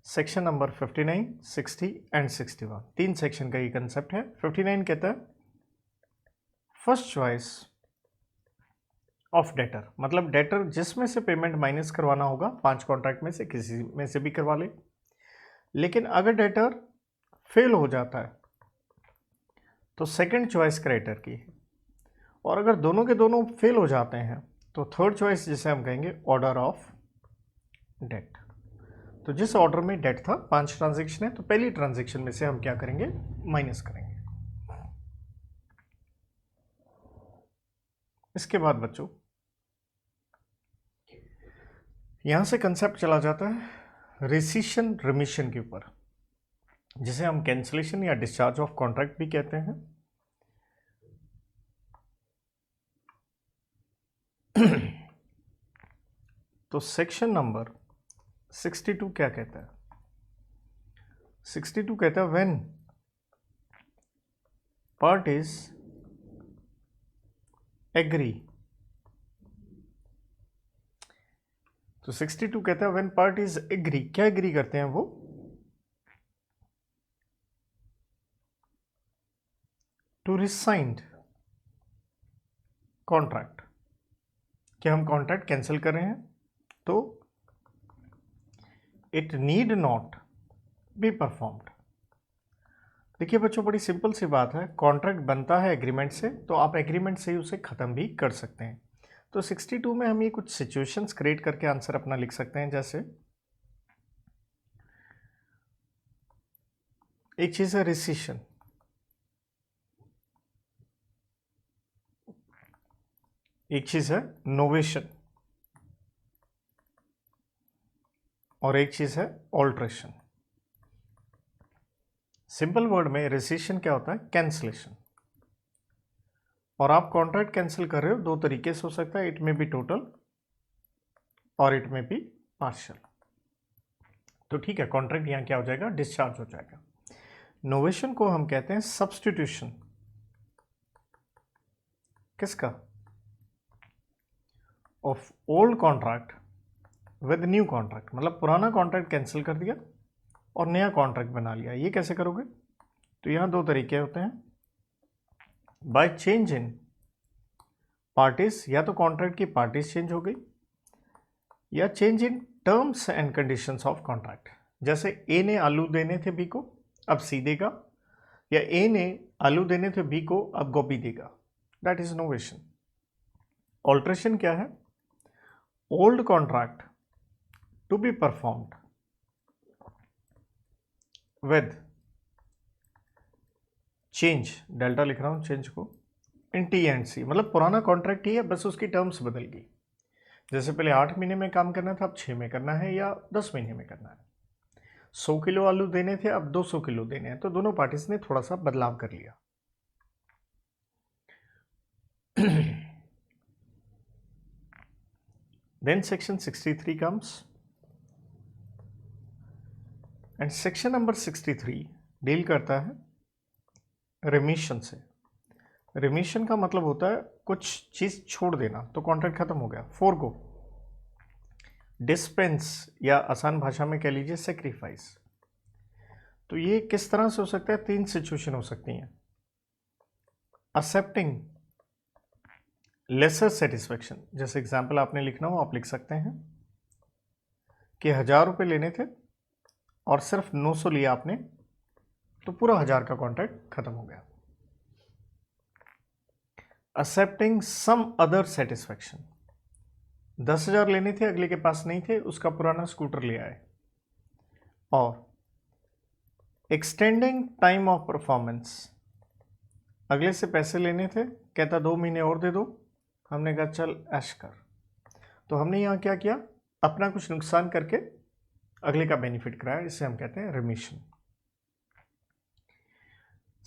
सेक्शन नंबर 59, 60 एंड 61, 3 सेक्शन का ये कंसेप्ट है। 59 कहता है फर्स्ट चॉइस ऑफ डेटर, मतलब डेटर जिसमें से पेमेंट माइनस करवाना होगा 5 कॉन्ट्रैक्ट में से किसी में से भी करवा ले, लेकिन अगर डेटर फेल हो जाता है तो सेकंड चॉइस क्रेडिटर की है, और अगर दोनों के दोनों फेल हो जाते हैं तो थर्ड चॉइस जिसे हम कहेंगे ऑर्डर ऑफ डेट। तो जिस ऑर्डर में डेट था 5 ट्रांजैक्शन है, तो पहली ट्रांजैक्शन में से हम क्या करेंगे? माइनस करेंगे। इसके बाद बच्चों यहां से कंसेप्ट चला जाता है रेसिशन रिमिशन के ऊपर, जिसे हम कैंसिलेशन या डिस्चार्ज ऑफ कॉन्ट्रैक्ट भी कहते हैं। तो सेक्शन नंबर 62 क्या कहता है? 62 कहता है व्हेन पार्टीज एग्री। तो 62 कहता है व्हेन पार्टीज एग्री, क्या एग्री करते हैं वो? टू रिसाइंड कॉन्ट्रैक्ट, कि हम कॉन्ट्रैक्ट कैंसिल कर रहे हैं, तो it need not be performed. देखिए बच्चों बड़ी सिंपल सी बात है, कॉन्ट्रैक्ट बनता है एग्रीमेंट से, तो आप एग्रीमेंट से ही उसे ख़त्म भी कर सकते हैं। तो 62 में हम ये कुछ सिचुएशंस क्रिएट करके आंसर अपना लिख सकते हैं। जैसे एक चीज़ है रिसिशन, एक चीज़ है नोवेशन, और एक चीज़ है ऑल्ट्रेशन। सिंपल वर्ड में रेसिशन क्या होता है? कैंसिलेशन। और आप कॉन्ट्रैक्ट कैंसिल कर रहे हो 2 तरीके से हो सकता है, इट में बी टोटल और इट में बी पार्शियल। तो ठीक है, कॉन्ट्रैक्ट यहाँ क्या हो जाएगा? डिस्चार्ज हो जाएगा। नोवेशन को हम कहते हैं सब्स्टिट्यूशन, किसका? Of old contract with new contract, मतलब पुराना कॉन्ट्रैक्ट कैंसिल कर दिया और नया कॉन्ट्रैक्ट बना लिया। ये कैसे करोगे? तो यहाँ 2 तरीके होते हैं, बाय चेंज इन पार्टीज, या तो कॉन्ट्रैक्ट की पार्टीज चेंज हो गई, या change in terms and conditions of contract. जैसे ए ने आलू देने थे बी को, अब सी देगा, या ए ने आलू देने थे बी को, अब गोभी देगा। That is novation. ऑल्ट्रेशन क्या है? Old contract to be performed with change, delta लिख रहा हूं चेंज को, इन टी एंड सी, मतलब पुराना कॉन्ट्रैक्ट ही है, बस उसकी टर्म्स बदल गई। जैसे पहले 8 महीने में काम करना था, अब 6 में करना है, या 10 महीने में करना है। 100 किलो आलू देने थे, अब 200 किलो देने हैं, तो दोनों पार्टीज ने थोड़ा सा बदलाव कर लिया। Then section 63 comes, and section number 63 deal करता है रिमिशन से। रिमिशन का मतलब होता है कुछ चीज़ छोड़ देना, तो कॉन्ट्रैक्ट खत्म हो गया। फोरगो, डिस्पेंस, या आसान भाषा में कह लीजिए सेक्रीफाइस। तो ये किस तरह से हो सकता है? 3 सिचुएशन हो सकती हैं। एक्सेप्टिंग लेसर सेटिस्फेक्शन, जैसे एग्जाम्पल आपने लिखना हो आप लिख सकते हैं कि 1000 रुपये लेने थे और सिर्फ 900 लिया आपने, तो पूरा 1000 का कॉन्ट्रैक्ट खत्म हो गया। Accepting some other satisfaction. 10,000 लेने थे, अगले के पास नहीं थे, उसका पुराना स्कूटर ले आए। और एक्सटेंडिंग टाइम ऑफ परफॉर्मेंस, अगले से पैसे लेने थे, कहता 2 महीने और दे दो, हमने कहा चल ऐश कर। तो हमने यहाँ क्या किया, अपना कुछ नुकसान करके अगले का बेनिफिट कराया, इसे हम कहते हैं रिमिशन।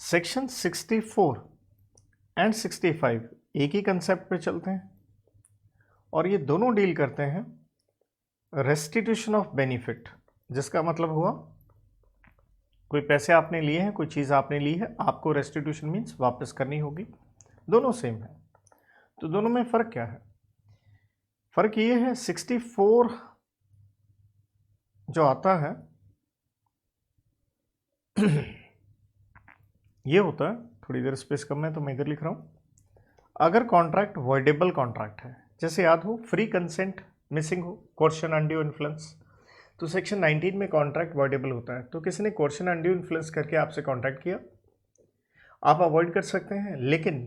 सेक्शन 64 एंड 65 एक ही कंसेप्ट पे चलते हैं और ये दोनों डील करते हैं रेस्टिट्यूशन ऑफ बेनिफिट, जिसका मतलब हुआ कोई पैसे आपने लिए हैं, कोई चीज़ आपने ली है, आपको रेस्टिट्यूशन मीन्स वापस करनी होगी। दोनों सेम है, तो दोनों में फ़र्क क्या है? फ़र्क ये है 64 जो आता है ये होता है, थोड़ी देर स्पेस कम है तो मैं इधर लिख रहा हूँ, अगर कॉन्ट्रैक्ट वॉइडेबल कॉन्ट्रैक्ट है, जैसे याद हो फ्री कंसेंट मिसिंग हो, कोर्शन अनड्यू इन्फ्लुएंस, तो सेक्शन 19 में कॉन्ट्रैक्ट वॉइडेबल होता है। तो किसी ने कोर्शन अनड्यू इन्फ्लुएंस करके आपसे कॉन्ट्रैक्ट किया, आप अवॉइड कर सकते हैं, लेकिन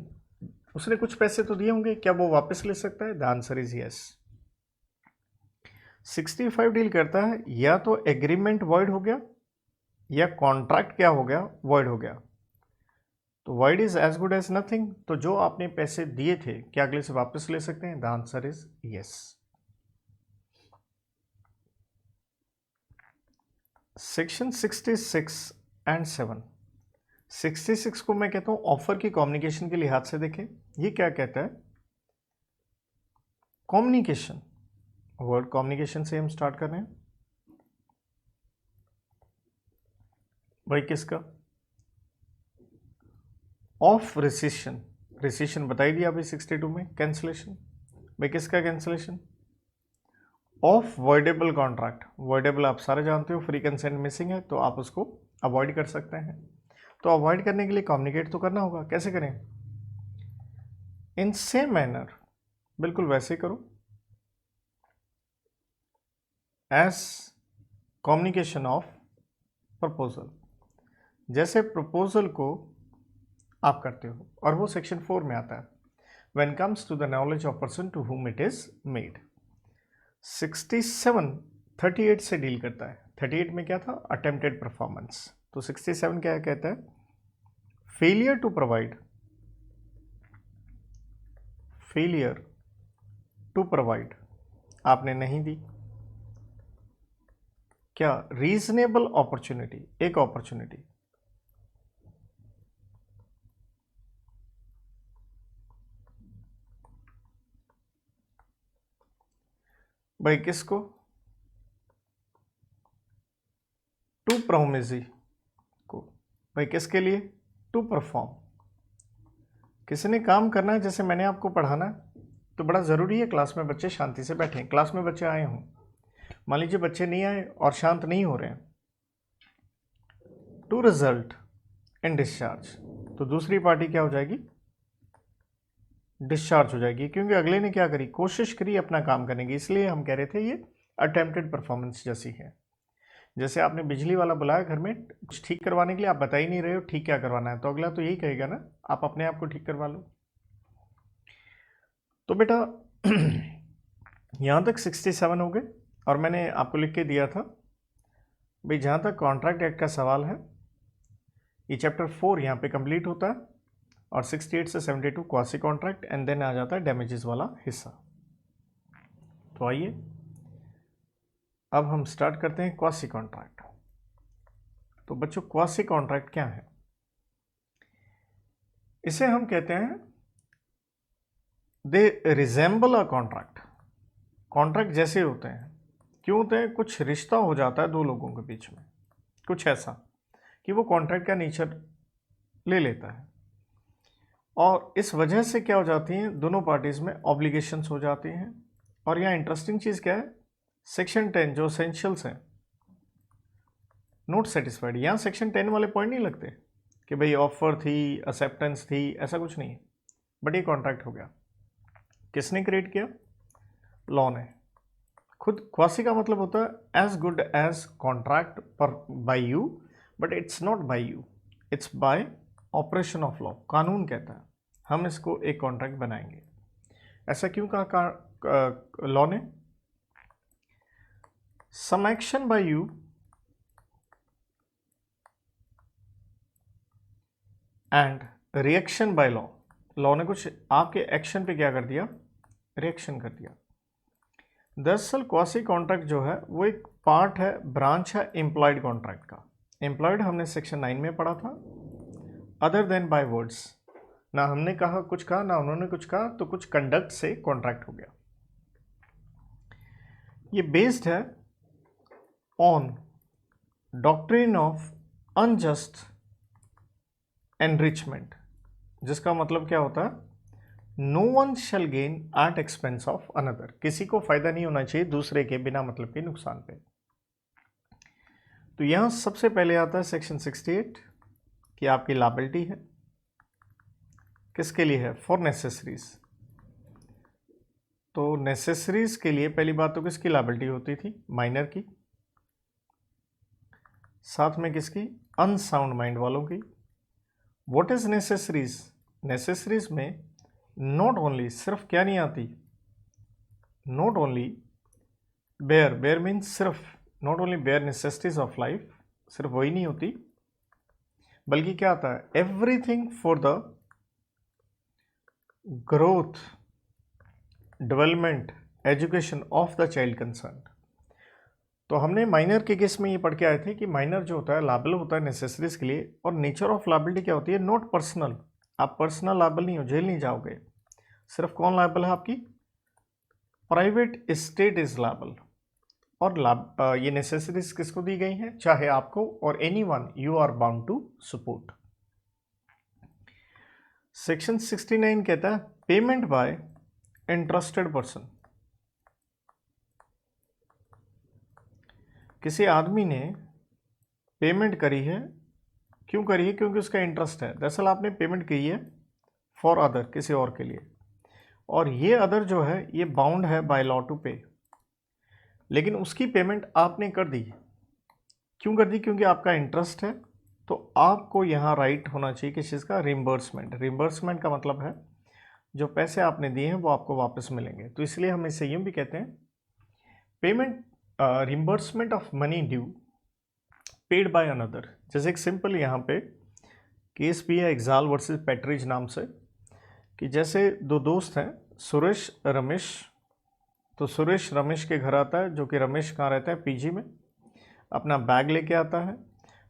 उसने कुछ पैसे तो दिए होंगे, क्या वो वापस ले सकता है? The answer is yes. 65 deal करता है या तो एग्रीमेंट वॉइड हो गया या कॉन्ट्रैक्ट क्या हो गया, वॉइड हो गया। तो void is as good as nothing, तो जो आपने पैसे दिए थे क्या अगले से वापस ले सकते हैं? The answer is yes. Section 66 and 7, 66 को मैं कहता हूं ऑफर की कम्युनिकेशन के लिहाज से देखें। ये क्या कहता है? कम्युनिकेशन, वर्ड कम्युनिकेशन से हम स्टार्ट कर रहे हैं भाई, किसका? ऑफ रिसिशन, रिसिशन बताई दिया भाई 62 में। कैंसिलेशन भाई, किसका cancellation? Of voidable contract, voidable आप सारे जानते हो, फ्री कंसेंट मिसिंग है तो आप उसको अवॉइड कर सकते हैं। तो अवॉइड करने के लिए कम्युनिकेट तो करना होगा, कैसे करें? इन सेम मैनर, बिल्कुल वैसे ही करो एज कम्युनिकेशन ऑफ प्रपोजल, जैसे प्रपोजल को आप करते हो, और वो सेक्शन 4 में आता है, when comes to the knowledge of person to whom it is made. 67 38 से डील करता है। 38 में क्या था? Attempted performance. तो 67 क्या कहता है? Failure to provide, failure to provide, आपने नहीं दी, क्या? रीजनेबल अपॉर्चुनिटी, एक अपॉर्चुनिटी, भाई किसको? टू प्रोमिसी को, भाई किसके लिए? To perform. किसी ने काम करना है, जैसे मैंने आपको पढ़ाना है, तो बड़ा ज़रूरी है क्लास में बच्चे शांति से बैठें। क्लास में बच्चे आए हों, मान लीजिए बच्चे नहीं आए और शांत नहीं हो रहे हैं, टू रिजल्ट इन डिस्चार्ज, तो दूसरी पार्टी क्या हो जाएगी? डिस्चार्ज हो जाएगी, क्योंकि अगले ने क्या करी? कोशिश करी अपना काम करने की। इसलिए हम कह रहे थे ये अटेम्प्टेड परफॉर्मेंस जैसी है। जैसे आपने बिजली वाला बुलाया घर में कुछ ठीक करवाने के लिए, आप बता ही नहीं रहे हो ठीक क्या करवाना है, तो अगला तो यही कहेगा ना, आप अपने आप को ठीक करवा लो। तो बेटा यहाँ तक 67 हो गए, और मैंने आपको लिख के दिया था भाई, जहाँ तक कॉन्ट्रैक्ट एक्ट का सवाल है, ये चैप्टर 4 यहाँ पे कंप्लीट होता है, और 68 से 72 क्वासी कॉन्ट्रैक्ट, एंड देन आ जाता है डैमेजेस वाला हिस्सा। तो आइए अब हम स्टार्ट करते हैं क्वासी कॉन्ट्रैक्ट। तो बच्चों क्वासी कॉन्ट्रैक्ट क्या है? इसे हम कहते हैं they resemble a contract, contract जैसे होते हैं। क्यों होते हैं? कुछ रिश्ता हो जाता है दो लोगों के बीच में, कुछ ऐसा कि वो कॉन्ट्रैक्ट का नेचर ले लेता है, और इस वजह से क्या हो जाती हैं, दोनों पार्टीज में ऑब्लिगेशंस हो जाती हैं। और यहाँ इंटरेस्टिंग चीज़ क्या है? सेक्शन 10 जो एसेंशियल्स हैं, नॉट सेटिस्फाइड, यहाँ सेक्शन 10 वाले पॉइंट नहीं लगते कि भाई ऑफर थी, एक्सेप्टेंस थी, ऐसा कुछ नहीं है, बट ये कॉन्ट्रैक्ट हो गया। किसने क्रिएट किया? लॉ ने खुद। क्वासी का मतलब होता है एज गुड एज कॉन्ट्रैक्ट पर by you, but it's not by you, it's by operation of law, कानून कहता है। हम इसको एक कॉन्ट्रैक्ट बनाएंगे। ऐसा क्यों कहा लॉ ने? Some action by you and reaction by law. Law ने कुछ आपके एक्शन पे क्या कर दिया? रिएक्शन कर दिया। दरअसल क्वासी कॉन्ट्रैक्ट जो है वो एक पार्ट है, ब्रांच है एम्प्लॉयड कॉन्ट्रैक्ट का। एम्प्लॉयड हमने सेक्शन 9 में पढ़ा था। अदर देन बाय वर्ड्स, ना हमने कहा कुछ कहा ना उन्होंने कुछ कहा, तो कुछ कंडक्ट से कॉन्ट्रैक्ट हो गया। ये बेस्ड है on doctrine of unjust enrichment, जिसका मतलब क्या होता है? No one shall gain at expense of another. किसी को फायदा नहीं होना चाहिए दूसरे के बिना मतलब के नुकसान पे। तो यहां सबसे पहले आता है सेक्शन 68 कि आपकी लायबिलिटी है, किसके लिए है? For necessaries. तो नेसेसरीज के लिए पहली बात तो किसकी लायबिलिटी होती थी? माइनर की। साथ में किसकी? अनसाउंड माइंड वालों की। What is necessaries? नेसेसरीज में नॉट ओनली, सिर्फ क्या नहीं आती? Not only bare, bare means सिर्फ, not only bare necessities of life, सिर्फ वही नहीं होती, बल्कि क्या आता है? Everything for the growth, development, education of the child concern. तो हमने माइनर के केस में ये पढ़ के आए थे कि माइनर जो होता है लायबल होता है नेसेसरीज के लिए, और नेचर ऑफ लायबिलिटी क्या होती है? Not personal. आप पर्सनल लायबल नहीं हो, जेल नहीं जाओगे। सिर्फ कौन लायबल है? आपकी प्राइवेट स्टेट इज लायबल। और ये नेसेसरीज किसको दी गई हैं? चाहे आपको, और anyone you are bound to support. Section 69 कहता है पेमेंट बाय इंटरेस्टेड पर्सन। किसी आदमी ने पेमेंट करी है, क्यों करी है? क्योंकि उसका इंटरेस्ट है। दरअसल आपने पेमेंट की है फॉर अदर, किसी और के लिए, और ये अदर जो है ये बाउंड है बाय लॉ टू पे, लेकिन उसकी पेमेंट आपने कर दी। क्यों कर दी? क्योंकि आपका इंटरेस्ट है। तो आपको यहाँ राइट होना चाहिए किस चीज़ का? रिम्बर्समेंट। रिम्बर्समेंट का मतलब है जो पैसे आपने दिए हैं वो आपको वापस मिलेंगे। तो इसलिए हम इसे यूँ भी कहते हैं payment, reimbursement of money due paid by another. जैसे एक सिंपल यहाँ पे केस भी है एक्जाल वर्सेस पैट्रिज नाम से, कि जैसे दो दोस्त हैं सुरेश रमेश। तो सुरेश रमेश के घर आता है, जो कि रमेश कहाँ रहता है? पीजी में। अपना बैग लेके आता है,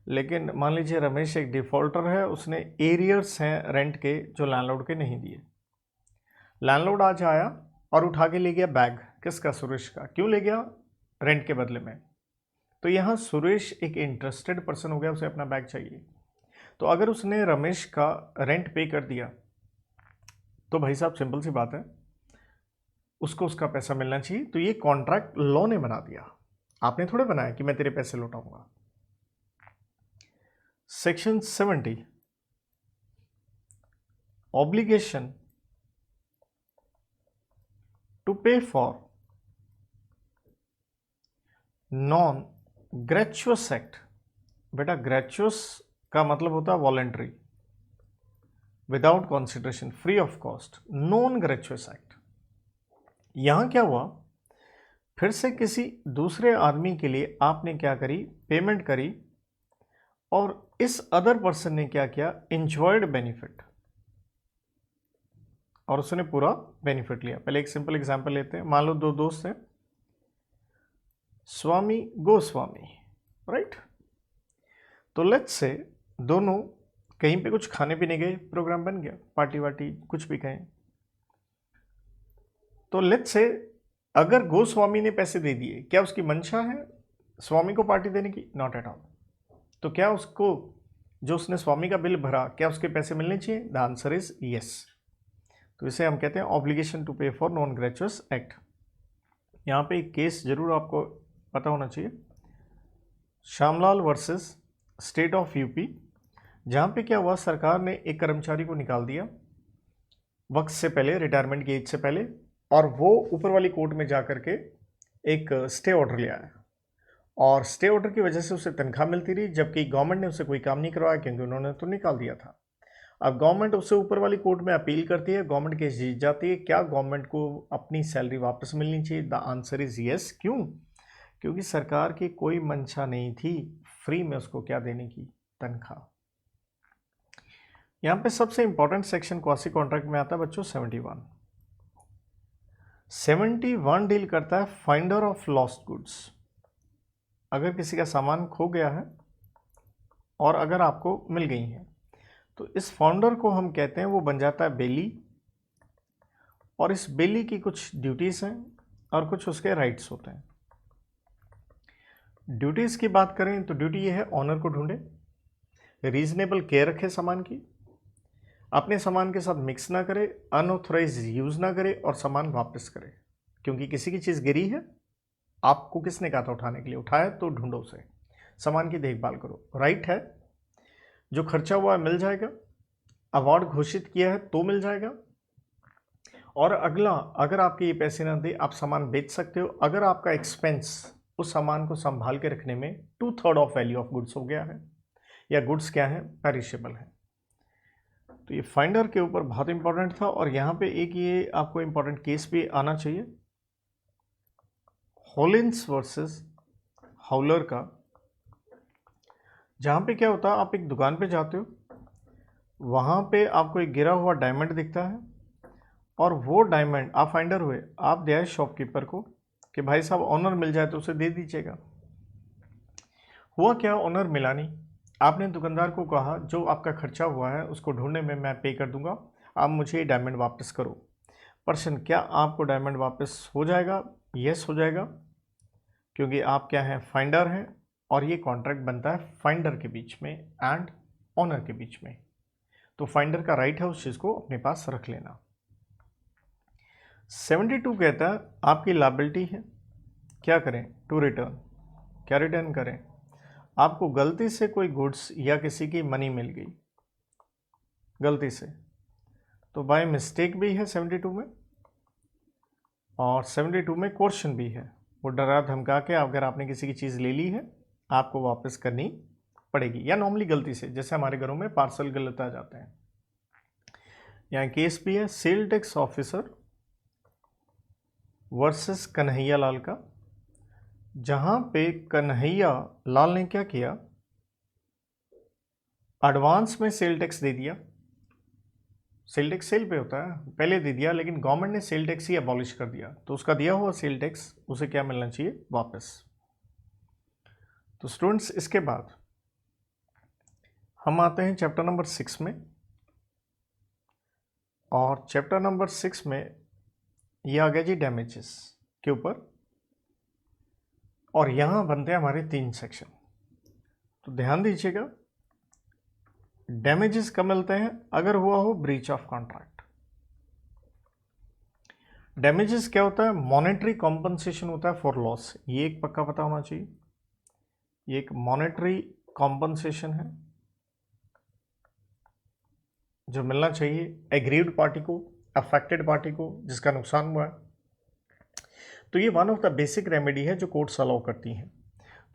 लेकिन मान लीजिए रमेश एक डिफ़ॉल्टर है, उसने एरियर्स हैं रेंट के जो लैंडलॉर्ड के नहीं दिए। लैंडलॉर्ड आज आया और उठा के ले गया बैग, किसका? सुरेश का। क्यों ले गया? रेंट के बदले में। तो यहाँ सुरेश एक इंटरेस्टेड पर्सन हो गया, उसे अपना बैग चाहिए। तो अगर उसने रमेश का रेंट पे कर दिया तो भाई साहब सिंपल सी बात है, उसको उसका पैसा मिलना चाहिए। तो ये कॉन्ट्रैक्ट लॉ ने बना दिया, आपने थोड़े बनाया कि मैं तेरे पैसे लौटाऊंगा। Section 70 obligation to pay for non gratuitous act. बेटा ग्रेचुअस का मतलब होता है voluntary, without consideration, free of cost, non gratuitous act. यहां क्या हुआ? फिर से किसी दूसरे आदमी के लिए आपने क्या करी? पेमेंट करी, और इस अदर पर्सन ने क्या किया? इंजॉयड बेनिफिट, और उसने पूरा बेनिफिट लिया। पहले एक सिंपल एग्जांपल लेते हैं। मान लो दो दोस्त हैं, स्वामी गोस्वामी, राइट? तो लेट्स से दोनों कहीं पे कुछ खाने पीने गए, प्रोग्राम बन गया, पार्टी वार्टी कुछ भी कहें। तो लेट्स से अगर गोस्वामी ने पैसे दे दिए, क्या उसकी मंशा है स्वामी को पार्टी देने की? Not at all. तो क्या उसको, जो उसने स्वामी का बिल भरा, क्या उसके पैसे मिलने चाहिए? The answer is yes. तो इसे हम कहते हैं obligation to pay for non gratuitous act. यहाँ पे एक केस जरूर आपको पता होना चाहिए, Shyamlal versus state of UP, जहाँ पे क्या हुआ? सरकार ने एक कर्मचारी को निकाल दिया वक्त से पहले, रिटायरमेंट की एज से पहले, और वो ऊपर वाली कोर्ट में जा करके एक स्टे ऑर्डर ले आया, और स्टे ऑर्डर की वजह से उसे तनख्वाह मिलती रही, जबकि गवर्नमेंट ने उसे कोई काम नहीं करवाया क्योंकि उन्होंने तो निकाल दिया था। अब गवर्नमेंट उससे ऊपर वाली कोर्ट में अपील करती है, गवर्नमेंट केस जीत जाती है, क्या गवर्नमेंट को अपनी सैलरी वापस मिलनी चाहिए? The answer is yes. क्यों? क्योंकि सरकार की कोई मंशा नहीं थी फ्री में उसको क्या देने की, तनख्वाह। यहां पे सबसे इंपॉर्टेंट सेक्शन क्वासी कॉन्ट्रैक्ट में आता है बच्चों 71 डील करता है फाइंडर ऑफ लॉस्ट गुड्स। अगर किसी का सामान खो गया है और अगर आपको मिल गई है तो इस फाउंडर को हम कहते हैं, वो बन जाता है बेली, और इस बेली की कुछ ड्यूटीज हैं और कुछ उसके राइट्स होते हैं। ड्यूटीज की बात करें तो ड्यूटी ये है, ऑनर को ढूंढे, रीजनेबल केयर रखे सामान की, अपने सामान के साथ मिक्स ना करे, अनऑथराइज यूज ना करे और सामान वापस करे। क्योंकि किसी की चीज़ गिरी है, आपको किसने कहा था उठाने के लिए, उठाया तो ढूंढो उसे, सामान की देखभाल करो। राइट है, जो खर्चा हुआ है मिल जाएगा, अवार्ड घोषित किया है तो मिल जाएगा, और अगला, अगर आपके ये पैसे ना दे आप सामान बेच सकते हो, अगर आपका एक्सपेंस उस सामान को संभाल के रखने में 2/3 ऑफ वैल्यू ऑफ गुड्स हो गया है, या गुड्स क्या है, पेरिशेबल है। तो ये फाइंडर के ऊपर बहुत इंपॉर्टेंट था। और यहाँ पे एक ये आपको इंपॉर्टेंट केस भी आना चाहिए, हॉलिन्स वर्सेस हाउलर का, जहाँ पे क्या होता है, आप एक दुकान पे जाते हो, वहाँ पे आपको एक गिरा हुआ डायमंड दिखता है, और वो डायमंड आप फाइंडर हुए, आप दे आए शॉपकीपर को कि भाई साहब ऑनर मिल जाए तो उसे दे दीजिएगा। हुआ क्या, ऑनर मिला नहीं। आपने दुकानदार को कहा जो आपका खर्चा हुआ है उसको ढूंढने में मैं पे कर दूंगा, आप मुझे ये डायमंड वापस करो। प्रश्न, क्या आपको डायमंड वापस हो जाएगा? यस हो जाएगा, क्योंकि आप क्या हैं, फाइंडर हैं, और ये कॉन्ट्रैक्ट बनता है फाइंडर के बीच में एंड ऑनर के बीच में। तो फाइंडर का राइट है उस चीज़ को अपने पास रख लेना। 72 कहता है आपकी लायबिलिटी है, क्या करें, टू रिटर्न, क्या रिटर्न करें? आपको गलती से कोई गुड्स या किसी की मनी मिल गई गलती से, तो बाय मिस्टेक भी है 72 में, और 72 में क्वेश्चन भी है। वो डरा धमका के अगर आपने किसी की चीज़ ले ली है आपको वापस करनी पड़ेगी, या नॉर्मली गलती से, जैसे हमारे घरों में पार्सल गलत आ जाते हैं। यहाँ केस भी है sale tax officer versus Kanhaiya Lal का, जहां पे कन्हैया लाल ने क्या किया, एडवांस में सेल टैक्स दे दिया। सेल टैक्स सेल पे होता है, पहले दे दिया, लेकिन गवर्नमेंट ने सेल टैक्स ही अबॉलिश कर दिया, तो उसका दिया हुआ सेल टैक्स उसे क्या मिलना चाहिए, वापस। तो स्टूडेंट्स, इसके बाद हम आते हैं चैप्टर नंबर 6 में, और चैप्टर नंबर 6 में ये आ गया जी डैमेजेस के ऊपर, और यहां बनते हैं हमारे 3 सेक्शन। तो ध्यान दीजिएगा, डैमेजेस कब मिलते हैं, अगर हुआ हो ब्रीच ऑफ कॉन्ट्रैक्ट। डैमेजेस क्या होता है, मॉनेटरी कॉम्पनसेशन होता है फॉर लॉस, ये एक पक्का पता होना चाहिए। ये एक मॉनेटरी कॉम्पनसेशन है जो मिलना चाहिए एग्रीड पार्टी को, अफेक्टेड पार्टी को जिसका नुकसान हुआ है। तो ये one of the basic remedy है जो कोर्ट्स अलाउ करती हैं।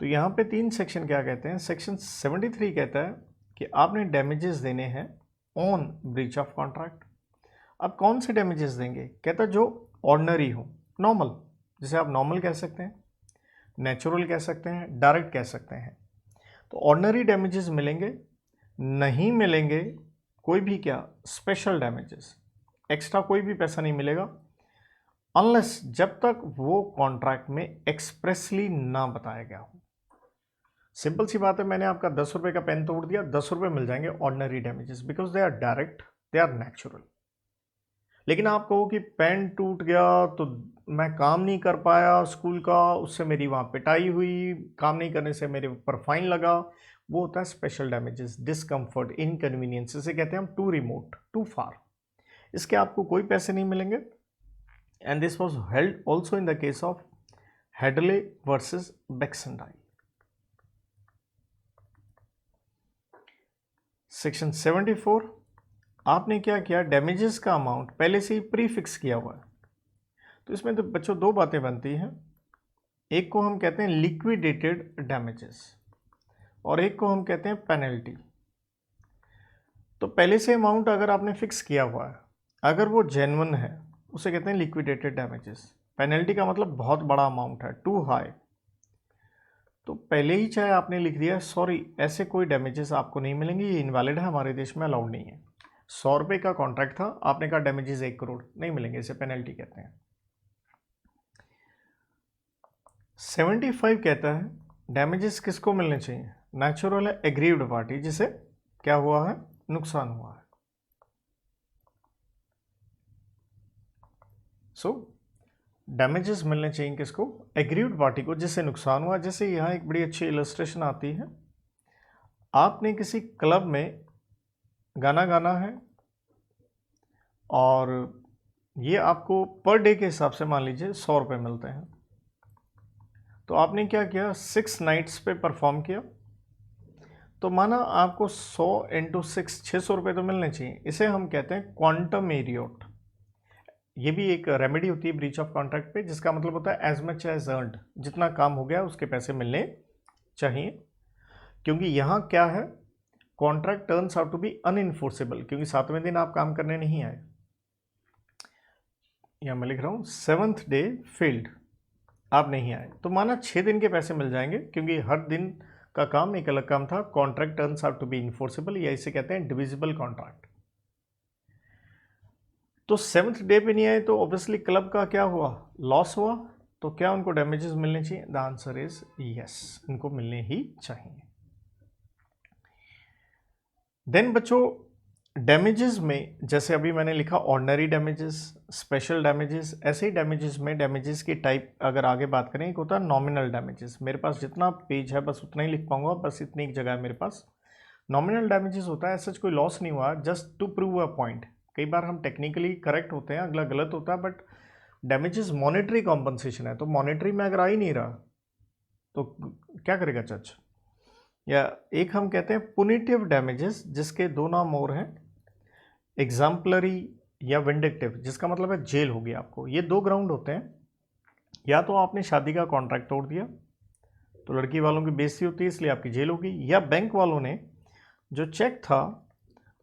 तो यहाँ पे 3 सेक्शन क्या कहते हैं, सेक्शन 73 कहता है कि आपने डैमेजेस देने हैं ऑन ब्रीच ऑफ कॉन्ट्रैक्ट। अब कौन से डैमेजेस देंगे, कहता है जो ऑर्डिनरी हो, नॉर्मल, जिसे आप नॉर्मल कह सकते हैं, नेचुरल कह सकते हैं, डायरेक्ट कह सकते हैं। तो ऑर्डिनरी डैमेजेस मिलेंगे, नहीं मिलेंगे कोई भी क्या स्पेशल डैमेजेस, एक्स्ट्रा कोई भी पैसा नहीं मिलेगा, अनलेस जब तक वो कॉन्ट्रैक्ट में एक्सप्रेसली ना बताया गया हो। सिंपल सी बात है, मैंने आपका 10 रुपये का पेन तोड़ दिया, 10 रुपये मिल जाएंगे ordinary damages, because they are direct, they are natural. लेकिन आप कहो कि पेन टूट गया तो मैं काम नहीं कर पाया स्कूल का, उससे मेरी वहाँ पिटाई हुई, काम नहीं करने से मेरे ऊपर फाइन लगा, वो होता है स्पेशल डैमेजेस, डिसकम्फर्ट, इनकन्वीनियंस, इसे कहते हैं हम टू रिमोट, टू फार। इसके आपको कोई पैसे नहीं मिलेंगे। And this was held also in the case of Hadley versus Baxendale. Section 74, आपने क्या किया, डैमेजेस का अमाउंट पहले से ही प्री फिक्स किया हुआ है। तो इसमें तो बच्चों 2 बातें बनती हैं, एक को हम कहते हैं लिक्विडेटेड डैमेजेस और एक को हम कहते हैं पेनल्टी। तो पहले से अमाउंट अगर आपने फिक्स किया हुआ है, अगर वो जेन्युइन है, उसे कहते हैं लिक्विडेटेड डैमेजेस। पेनल्टी का मतलब बहुत बड़ा अमाउंट है, टू हाई, तो पहले ही चाहे आपने लिख दिया सॉरी ऐसे कोई डैमेजेस आपको नहीं मिलेंगे, ये इनवैलिड है, हमारे देश में अलाउड नहीं है। 100 रुपये का कॉन्ट्रैक्ट था, आपने कहा डैमेजेस 1 करोड़, नहीं मिलेंगे, इसे पेनल्टी कहते हैं। 75 कहता है डैमेजेस किसको मिलने चाहिए, नेचुरल है एग्रीव्ड पार्टी, जिसे क्या हुआ है, नुकसान हुआ है। सो डैमेजेस मिलने चाहिए किसको, एग्रीव्ड पार्टी को, जिससे नुकसान हुआ। जैसे यहाँ एक बड़ी अच्छी इलस्ट्रेशन आती है, आपने किसी क्लब में गाना गाना है और ये आपको पर डे के हिसाब से मान लीजिए 100 रुपये मिलते हैं, तो आपने क्या किया, 6 नाइट्स पे परफॉर्म किया, तो माना आपको 100 × 6 600 रुपये तो मिलने चाहिए। इसे हम कहते हैं क्वांटम एरियोट। ये भी एक रेमेडी होती है ब्रीच ऑफ कॉन्ट्रैक्ट पे, जिसका मतलब होता है एज मच एज अर्नड, जितना काम हो गया उसके पैसे मिलने चाहिए। क्योंकि यहाँ क्या है, contract turns out to be unenforceable, क्योंकि 7वें दिन आप काम करने नहीं आए। यहाँ मैं लिख रहा हूँ 7th डे फेल्ड, आप नहीं आए, तो माना 6 दिन के पैसे मिल जाएंगे, क्योंकि हर दिन का काम एक अलग काम था। Contract turns out to be enforceable, या इसे कहते हैं डिविजिबल कॉन्ट्रैक्ट। तो 7th डे पे नहीं आए तो ऑब्वियसली क्लब का क्या हुआ, लॉस हुआ, तो क्या उनको डैमेजेस मिलने चाहिए, द आंसर इज यस, उनको मिलने ही चाहिए। देन बच्चों डैमेजेस में, जैसे अभी मैंने लिखा ऑर्डिनरी डैमेजेस, स्पेशल डैमेजेस, ऐसे ही डैमेजेस में डैमेजेस की टाइप अगर आगे बात करें, एक होता है नॉमिनल डैमेजेस। मेरे पास जितना पेज है बस उतना ही लिख पाऊंगा, बस इतनी एक जगह है मेरे पास। नॉमिनल डैमेजेस होता है सच कोई लॉस नहीं हुआ, just to prove a point. कई बार हम टेक्निकली करेक्ट होते हैं, अगला गलत होता है, बट डैमेजेस मॉनेटरी कॉम्पनसेशन है, तो मॉनेटरी में अगर आ ही नहीं रहा तो क्या करेगा जज। या एक हम कहते हैं पुनिटिव डैमेजेस, जिसके 2 नाम और हैं, एग्जाम्पलरी या विंडिक्टिव, जिसका मतलब है जेल होगी आपको। ये 2 ग्राउंड होते हैं, या तो आपने शादी का कॉन्ट्रैक्ट तोड़ दिया तो लड़की वालों की बेइज्जती होती है, इसलिए आपकी जेल होगी, या बैंक वालों ने जो चेक था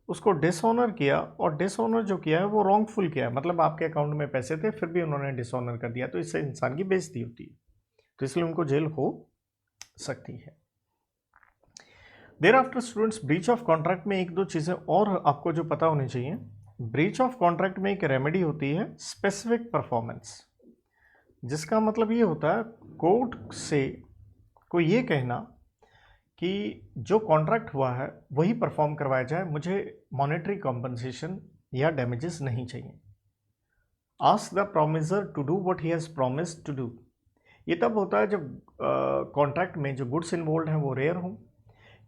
उसको डिसऑनर किया, और डिसऑनर जो किया है वो रॉन्गफुल किया है, मतलब आपके अकाउंट में पैसे थे फिर भी उन्होंने डिसऑनर कर दिया, तो इससे इंसान की बेइज्जती होती है, तो इसलिए उनको जेल हो सकती है। Thereafter students, breach of contract में 1-2 चीज़ें और आपको जो पता होनी चाहिए। ब्रीच ऑफ कॉन्ट्रैक्ट में एक रेमेडी होती है स्पेसिफिक परफॉर्मेंस, जिसका मतलब ये होता है कोर्ट से कोई ये कहना कि जो कॉन्ट्रैक्ट हुआ है वही परफॉर्म करवाया जाए, मुझे मॉनेटरी कॉम्पनसेशन या डैमेजेस नहीं चाहिए। Ask the promisor to do what he has promised to do. ये तब होता है जब कॉन्ट्रैक्ट में जो गुड्स इन्वॉल्व हैं वो रेयर हों,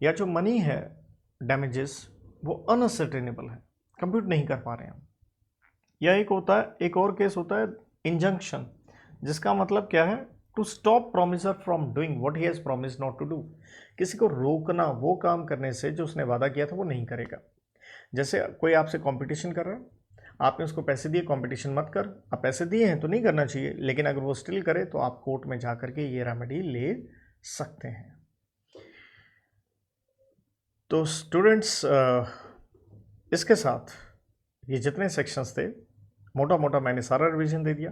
या जो मनी है डैमेजेस वो अनसर्टेनेबल है, कंप्यूट नहीं कर पा रहे हैं हम। या एक होता है, एक और केस होता है इंजंक्शन, जिसका मतलब क्या है, to stop promisor from doing what he has promised not to do. किसी को रोकना वो काम करने से जो उसने वादा किया था वो नहीं करेगा। जैसे कोई आपसे कंपटीशन कर रहा है, आपने उसको पैसे दिए, कंपटीशन मत कर, आप पैसे दिए हैं तो नहीं करना चाहिए, लेकिन अगर वो स्टिल करे तो आप कोर्ट में जा करके ये रेमेडी ले सकते हैं। तो स्टूडेंट्स इसके साथ ये जितने सेक्शंस थे मोटा मोटा मैंने सारा रिवीजन दे दिया,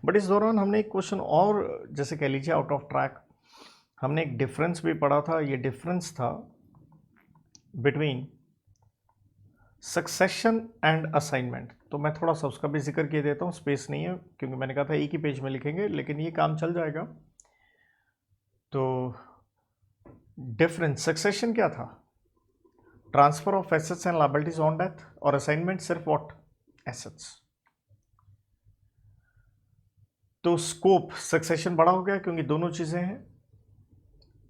बट इस दौरान हमने एक क्वेश्चन और, जैसे कह लीजिए आउट ऑफ ट्रैक, हमने एक डिफरेंस भी पढ़ा था। ये डिफरेंस था बिटवीन सक्सेशन एंड असाइनमेंट। तो मैं थोड़ा सा उसका भी जिक्र किए देता हूँ, स्पेस नहीं है क्योंकि मैंने कहा था एक ही पेज में लिखेंगे, लेकिन ये काम चल जाएगा। तो डिफरेंस, सक्सेशन क्या था, transfer of assets and liabilities on death, और असाइनमेंट सिर्फ व्हाट, एसेट्स। तो स्कोप सक्सेशन बड़ा हो गया क्योंकि दोनों चीज़ें हैं।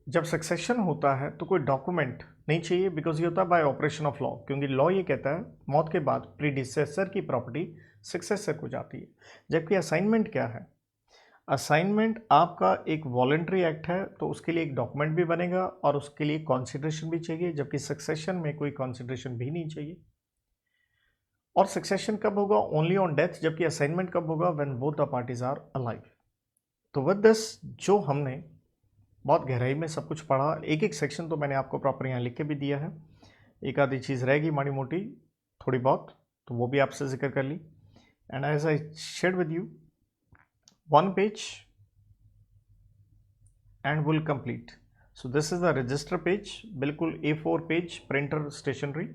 जब सक्सेशन होता है तो कोई डॉक्यूमेंट नहीं चाहिए, बिकॉज ये होता है बाय ऑपरेशन ऑफ लॉ, क्योंकि लॉ ये कहता है मौत के बाद प्रीडिसेसर की प्रॉपर्टी सक्सेसर को जाती है। जबकि असाइनमेंट क्या है, असाइनमेंट आपका एक वॉलंटरी एक्ट है, तो उसके लिए एक डॉक्यूमेंट भी बनेगा और उसके लिए कॉन्सिडरेशन भी चाहिए, जबकि सक्सेशन में कोई कॉन्सिडरेशन भी नहीं चाहिए। और सक्सेशन कब होगा, ओनली ऑन डेथ, जबकि असाइनमेंट कब होगा, when both the parties are alive. तो विद दिस जो हमने बहुत गहराई में सब कुछ पढ़ा, एक एक सेक्शन तो मैंने आपको प्रॉपर यहाँ लिख के भी दिया है, एक आधी चीज़ रहेगी माड़ी मोटी थोड़ी बहुत, तो वो भी आपसे जिक्र कर ली। And as I share with you, 1 page and will complete. So this is the register page, बिल्कुल A4 page printer stationery,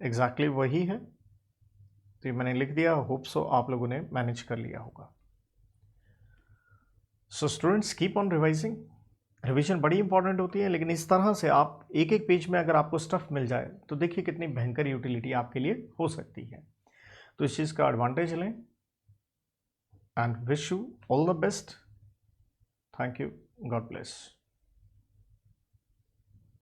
exactly वही है। तो ये मैंने लिख दिया, होप सो आप लोगों ने मैनेज कर लिया होगा। So students keep on revising, revision बड़ी इंपॉर्टेंट होती है, लेकिन इस तरह से आप एक एक पेज में अगर आपको स्टफ मिल जाए तो देखिए कितनी भयंकर यूटिलिटी आपके लिए हो सकती है। तो इस चीज़ का एडवांटेज लें and wish you all the best. Thank you, God bless.